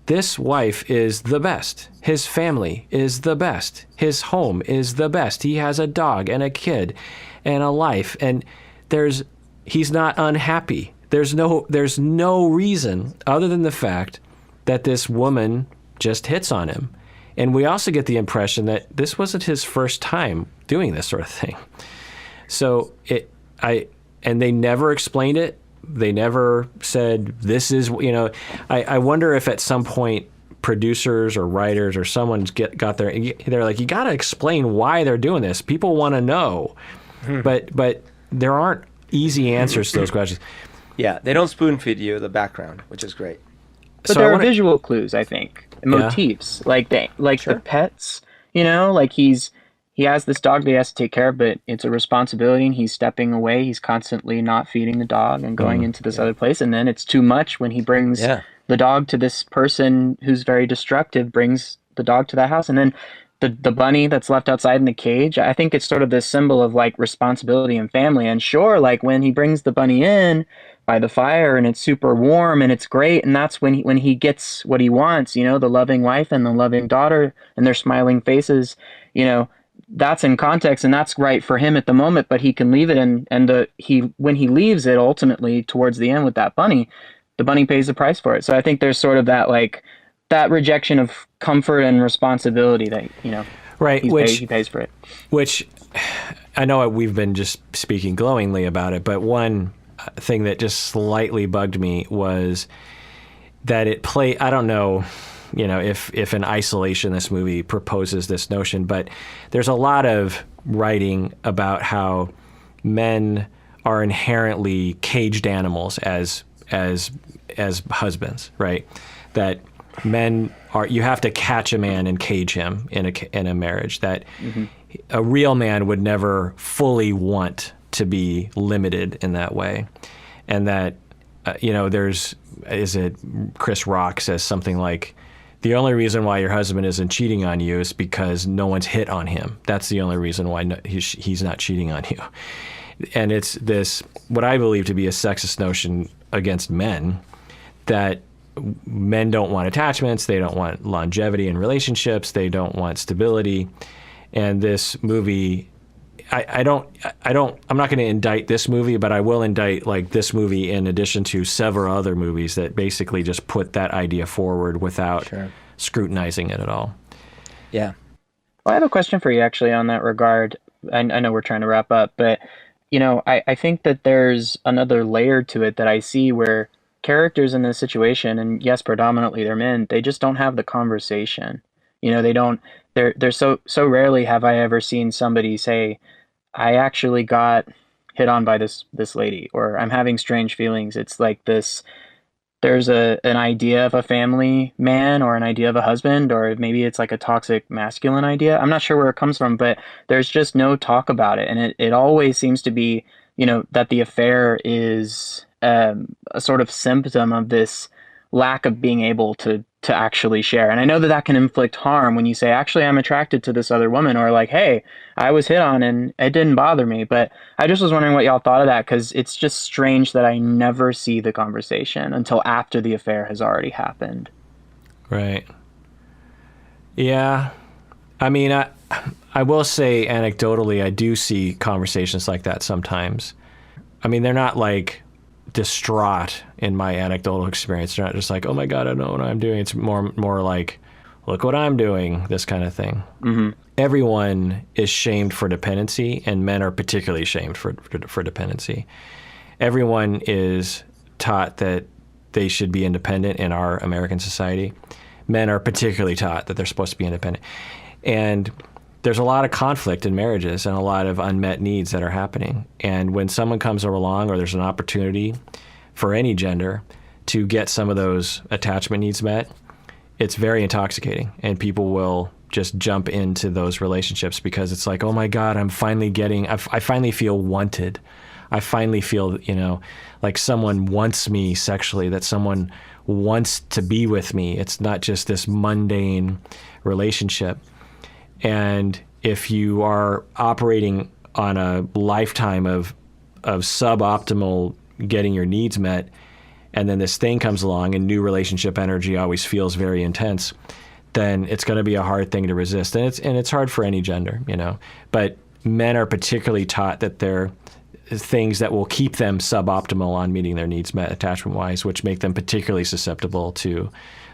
Speaker 1: This wife is the best. His family is the best. His home is the best. He has a dog and a kid and a life, and he's not unhappy. There's no reason other than the fact that this woman just hits on him. And we also get the impression that this wasn't his first time doing this sort of thing. So and they never explained it. They never said, this is, you know, I wonder if at some point producers or writers or someone's got there, they're like, you got to explain why they're doing this. People want to know. But there aren't easy answers to those questions.
Speaker 3: Yeah, they don't spoon feed you the background, which is great.
Speaker 2: But there are visual clues, I think, motifs, like the pets. You know, like he has this dog that he has to take care of, but it's a responsibility, and he's stepping away. He's constantly not feeding the dog and going into this other place, and then it's too much when he brings the dog to this person who's very destructive. Brings the dog to that house, and then the bunny that's left outside in the cage. I think it's sort of this symbol of like responsibility and family. And sure, like when he brings the bunny in by the fire and it's super warm and it's great, and that's when he gets what he wants, you know, the loving wife and the loving daughter and their smiling faces, you know, that's in context and that's right for him at the moment, but he can leave it, and when he leaves it ultimately towards the end with that bunny, the bunny pays the price for it. So I think there's sort of that like that rejection of comfort and responsibility that, you know,
Speaker 1: right,
Speaker 2: he pays for it.
Speaker 1: Which I know we've been just speaking glowingly about it, but one thing that just slightly bugged me was that I don't know, you know, if in isolation this movie proposes this notion, but there's a lot of writing about how men are inherently caged animals as husbands, right? That men you have to catch a man and cage him in a marriage, that a real man would never fully want to be limited in that way. And that, you know, Chris Rock says something like, the only reason why your husband isn't cheating on you is because no one's hit on him. That's the only reason why he's not cheating on you. And it's this, what I believe to be a sexist notion against men, that men don't want attachments, they don't want longevity in relationships, they don't want stability. And this movie, I'm not going to indict this movie, but I will indict like this movie in addition to several other movies that basically just put that idea forward without scrutinizing it at all. Yeah.
Speaker 2: Well, I have a question for you actually on that regard. I know we're trying to wrap up, but you know, I think that there's another layer to it that I see where characters in this situation, and yes, predominantly they're men, they just don't have the conversation. You know, they're so rarely have I ever seen somebody say, I actually got hit on by this lady, or I'm having strange feelings. It's like this, there's an idea of a family man or an idea of a husband, or maybe it's like a toxic masculine idea. I'm not sure where it comes from, but there's just no talk about it. And it always seems to be, you know, that the affair is a sort of symptom of this lack of being able to actually share. And I know that can inflict harm when you say, actually, I'm attracted to this other woman, or like, hey, I was hit on and it didn't bother me. But I just was wondering what y'all thought of that, because it's just strange that I never see the conversation until after the affair has already happened.
Speaker 1: Right. Yeah. I mean, I will say anecdotally, I do see conversations like that sometimes. I mean, they're not like distraught in my anecdotal experience. They're not just like, oh my God, I don't know what I'm doing. It's more like, look what I'm doing, this kind of thing. Mm-hmm. Everyone is shamed for dependency, and men are particularly shamed for dependency. Everyone is taught that they should be independent in our American society. Men are particularly taught that they're supposed to be independent. And there's a lot of conflict in marriages and a lot of unmet needs that are happening. And when someone comes along, or there's an opportunity for any gender to get some of those attachment needs met, it's very intoxicating, and people will just jump into those relationships because it's like, oh my God, I finally feel wanted. I finally feel, like someone wants me sexually, that someone wants to be with me. It's not just this mundane relationship. And if you are operating on a lifetime of suboptimal getting your needs met, and then this thing comes along and new relationship energy always feels very intense, then it's going to be a hard thing to resist. And it's hard for any gender, But men are particularly taught that they're things that will keep them suboptimal on meeting their needs met attachment-wise, which make them particularly susceptible to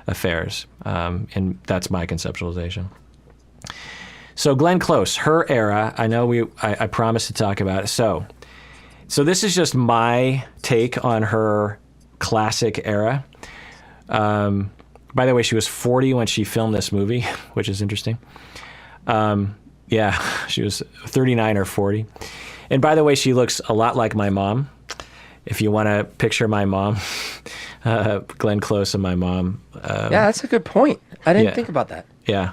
Speaker 1: affairs. And that's my conceptualization. So Glenn Close, her era, I know I promised to talk about it. So this is just my take on her classic era. By the way, she was 40 when she filmed this movie, which is interesting. She was 39 or 40. And by the way, she looks a lot like my mom. If you want to picture my mom, Glenn Close and my mom.
Speaker 3: That's a good point. I didn't think about that.
Speaker 1: Yeah.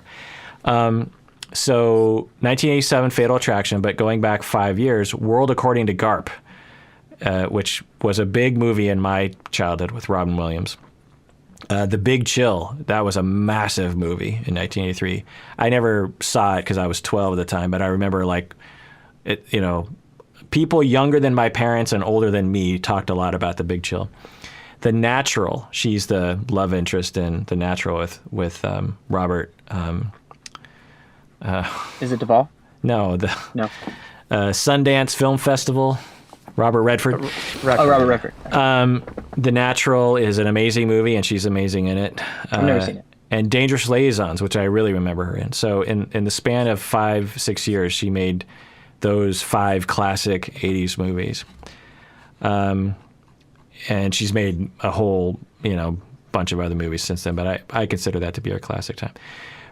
Speaker 1: So 1987, Fatal Attraction, but going back 5 years, World According to Garp, which was a big movie in my childhood with Robin Williams. The Big Chill, that was a massive movie in 1983. I never saw it because I was 12 at the time, but I remember people younger than my parents and older than me talked a lot about The Big Chill. The Natural, she's the love interest in The Natural with Robert.
Speaker 2: Is it Duvall?
Speaker 1: No.
Speaker 2: No.
Speaker 1: Sundance Film Festival. Robert Redford.
Speaker 2: Robert Redford.
Speaker 1: The Natural is an amazing movie, and she's amazing in it.
Speaker 2: I've never seen it.
Speaker 1: And Dangerous Liaisons, which I really remember her in. So in the span of 5-6 years, she made those 5 classic 80s movies. And she's made a whole, bunch of other movies since then, but I consider that to be her classic time.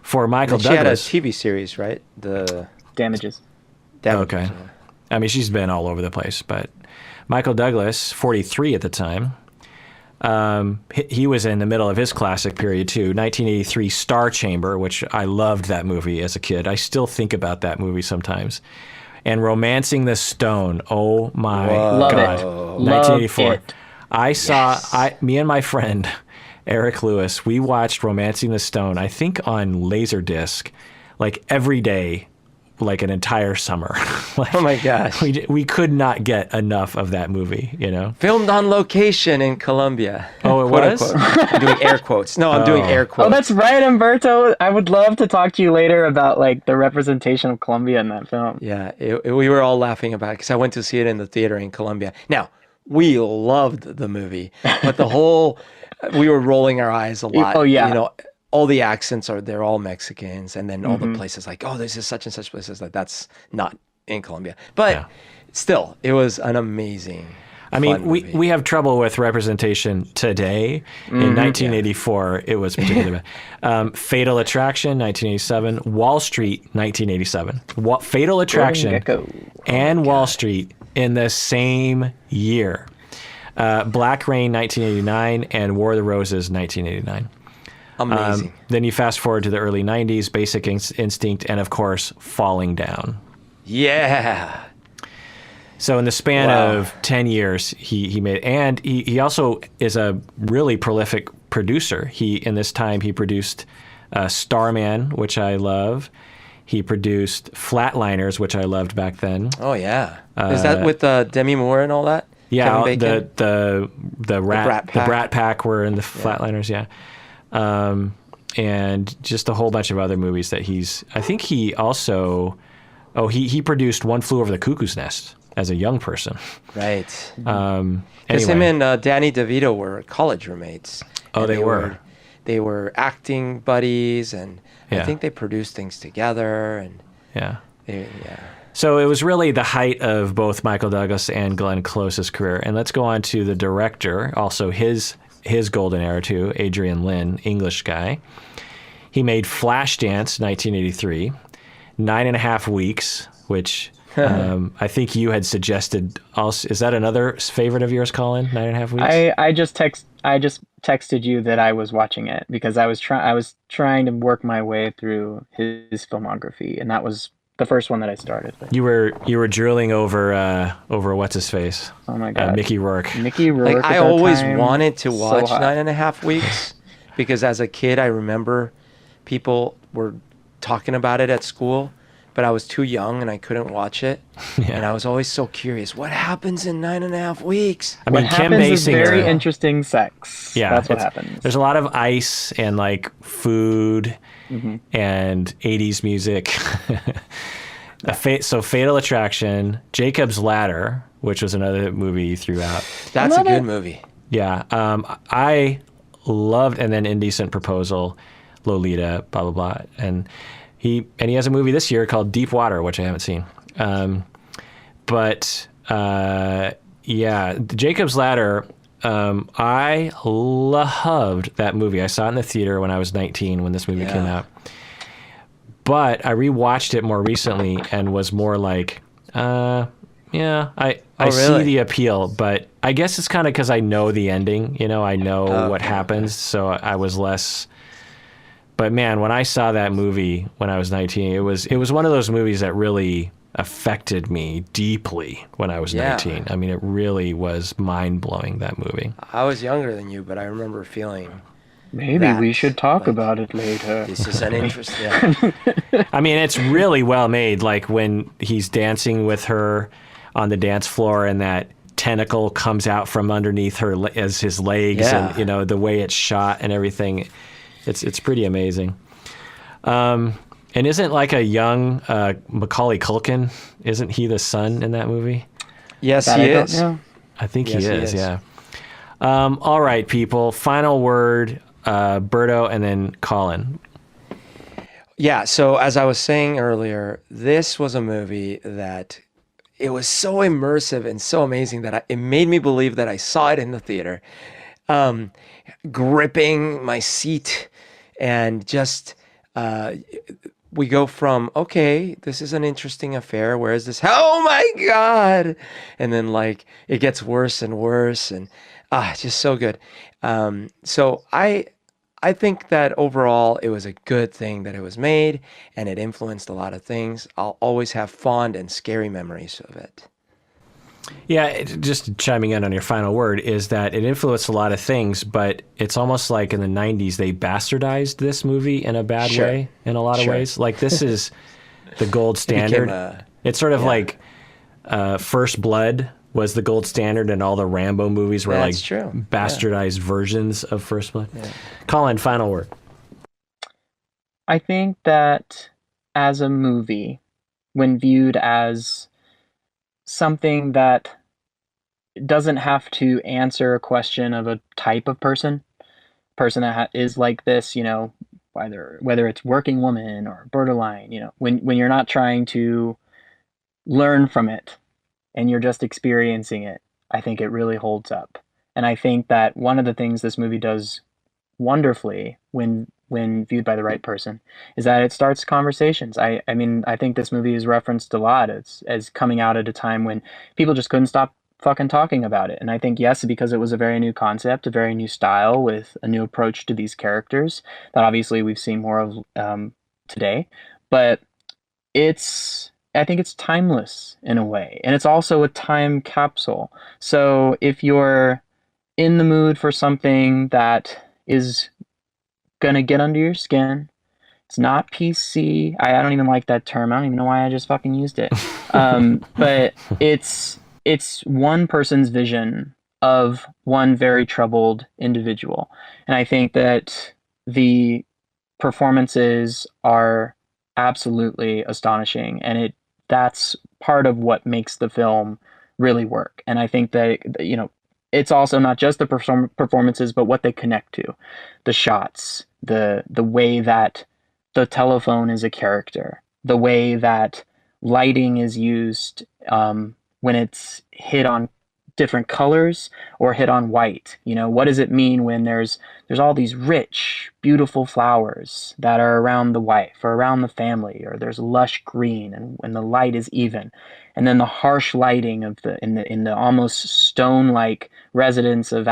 Speaker 1: For Michael Douglas...
Speaker 3: She had a TV series, right? The
Speaker 2: Damages.
Speaker 1: Okay.
Speaker 3: Yeah.
Speaker 1: I mean, she's been all over the place, but Michael Douglas, 43 at the time, he was in the middle of his classic period too. 1983 Star Chamber, which I loved that movie as a kid. I still think about that movie sometimes. And Romancing the Stone. Oh my God. 1984. Me and my friend, Eric Lewis, we watched Romancing the Stone, I think on Laserdisc, like every day, like an entire summer.
Speaker 3: Oh my gosh.
Speaker 1: We could not get enough of that movie,
Speaker 3: Filmed on location in Colombia.
Speaker 1: Oh, it was?
Speaker 3: I'm doing air quotes. No, I'm doing air quotes.
Speaker 2: Oh, that's right, Umberto. I would love to talk to you later about the representation of Colombia in that film.
Speaker 3: Yeah, we were all laughing about it because I went to see it in the theater in Colombia. Now, we loved the movie, but we were rolling our eyes a lot.
Speaker 2: Oh, yeah.
Speaker 3: All the accents they're all Mexicans, and then all the places this is such and such places that's not in Colombia. But still, it was an amazing
Speaker 1: we have trouble with representation today. In 1984, it was particularly bad. Fatal Attraction, 1987. Wall Street, 1987. Fatal Attraction and Wall Street in the same year. Black Rain, 1989, and War of the Roses, 1989.
Speaker 3: Amazing.
Speaker 1: Then you fast forward to the early 90s, Basic Instinct, and of course, Falling Down.
Speaker 3: Yeah.
Speaker 1: So in the span of 10 years, he made, and he also is a really prolific producer. In this time, he produced Starman, which I love. He produced Flatliners, which I loved back then.
Speaker 3: Oh, yeah. Is that with Demi Moore and all that?
Speaker 1: Yeah, the Brat Pack were in the Flatliners, yeah. And just a whole bunch of other movies that I think he also, he produced One Flew Over the Cuckoo's Nest as a young person.
Speaker 3: Right.
Speaker 1: Because
Speaker 3: him and Danny DeVito were college roommates.
Speaker 1: Oh, they were.
Speaker 3: They were acting buddies, and I think they produced things together. And
Speaker 1: So it was really the height of both Michael Douglas and Glenn Close's career. And let's go on to the director, also his golden era too, Adrian Lyne, English guy. He made Flashdance, 1983, 9.5 Weeks, which I think you had suggested also, is that another favorite of yours, Colin? 9.5 Weeks?
Speaker 2: I just texted you that I was watching it because I was trying to work my way through his filmography, and that was the first one that I started with.
Speaker 1: You were drooling over what's his face?
Speaker 2: Oh my God,
Speaker 1: Mickey Rourke.
Speaker 2: Mickey Rourke.
Speaker 3: Like, I
Speaker 2: at that
Speaker 3: always
Speaker 2: time,
Speaker 3: wanted to
Speaker 2: so
Speaker 3: watch
Speaker 2: hot.
Speaker 3: 9.5 Weeks because as a kid, I remember people were talking about it at school, but I was too young and I couldn't watch it.
Speaker 1: Yeah.
Speaker 3: And I was always so curious, what happens in 9.5 Weeks?
Speaker 1: I mean,
Speaker 2: What
Speaker 1: Kim
Speaker 2: happens is very
Speaker 1: Basinger.
Speaker 2: interesting sex.
Speaker 1: Yeah,
Speaker 2: That's what happens.
Speaker 1: There's a lot of ice and like food
Speaker 2: Mm-hmm.
Speaker 1: and 80s music. So Fatal Attraction, Jacob's Ladder, which was another movie you threw out.
Speaker 3: That's a
Speaker 2: love
Speaker 3: good
Speaker 2: it.
Speaker 3: movie.
Speaker 1: Yeah, I loved, and then Indecent Proposal, Lolita, blah blah blah, and he has a movie this year called Deep Water, which I haven't seen. Yeah, Jacob's Ladder. I loved that movie. I saw it in the theater when I was 19 when this movie came out. But I rewatched it more recently and was more like, I see the appeal, but I guess it's kind of because I know the ending. You know, I know what happens, so I was less. But man, when I saw that movie when I was 19, it was one of those movies that really affected me deeply when I was 19. I mean, it really was mind-blowing, that movie.
Speaker 3: I was younger than you, but I remember feeling
Speaker 2: Maybe we should talk about it later.
Speaker 3: this is an interesting.
Speaker 1: I mean, it's really well made. Like when he's dancing with her on the dance floor and that tentacle comes out from underneath her as his legs, and you know the way it's shot and everything. It's pretty amazing. And isn't like a young Macaulay Culkin? Isn't he the son in that movie?
Speaker 3: Yes, he is.
Speaker 1: I think he is. Yeah. All right, people. Final word. Berto and then Collin.
Speaker 3: Yeah, so as I was saying earlier, this was a movie that it was so immersive and so amazing that it made me believe that I saw it in the theater, gripping my seat and just we go from, okay, this is an interesting affair. Where is this? Oh my God. And then like it gets worse and worse and it's just so good. So I think that overall it was a good thing that it was made and it influenced a lot of things. I'll always have fond and scary memories of it.
Speaker 1: Yeah, just chiming in on your final word is that it influenced a lot of things, but it's almost like in the 90s they bastardized this movie in a bad way in a lot of ways. Like this is the gold standard. It's sort of like First Blood was the gold standard, and all the Rambo movies were like bastardized versions of First Blood. Yeah. Colin, final word.
Speaker 2: I think that as a movie, when viewed as something that doesn't have to answer a question of a type of person that is like this, you know, whether it's working woman or borderline, you know, when you're not trying to learn from it and you're just experiencing it, I think it really holds up. And I think that one of the things this movie does wonderfully when viewed by the right person is that it starts conversations. I mean, I think this movie is referenced a lot as coming out at a time when people just couldn't stop fucking talking about it. And I think, yes, because it was a very new concept, a very new style with a new approach to these characters that obviously we've seen more of today. But I think it's timeless in a way. And it's also a time capsule. So if you're in the mood for something that is gonna get under your skin, it's not PC. I don't even like that term. I don't even know why I just fucking used it. But it's one person's vision of one very troubled individual. And I think that the performances are absolutely astonishing, and that's part of what makes the film really work. And I think that, you know, it's also not just the performances, but what they connect to, the shots, the way that the telephone is a character, the way that lighting is used when it's hit on different colors or hit on white. You know, what does it mean when there's all these rich, beautiful flowers that are around the wife or around the family, or there's lush green and when the light is even, and then the harsh lighting of in the almost stone-like residence of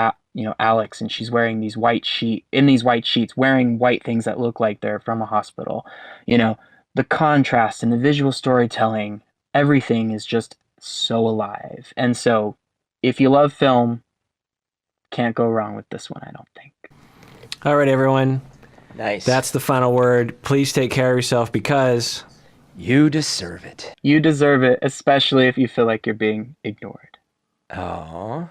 Speaker 2: Alex, and she's wearing these white sheets, wearing white things that look like they're from a hospital. You know, the contrast and the visual storytelling, everything is just so alive. And so if you love film, can't go wrong with this one, I don't think.
Speaker 1: All right, everyone.
Speaker 3: Nice.
Speaker 1: That's the final word. Please take care of yourself because
Speaker 3: you deserve it.
Speaker 2: You deserve it, especially if you feel like you're being ignored.
Speaker 3: Oh.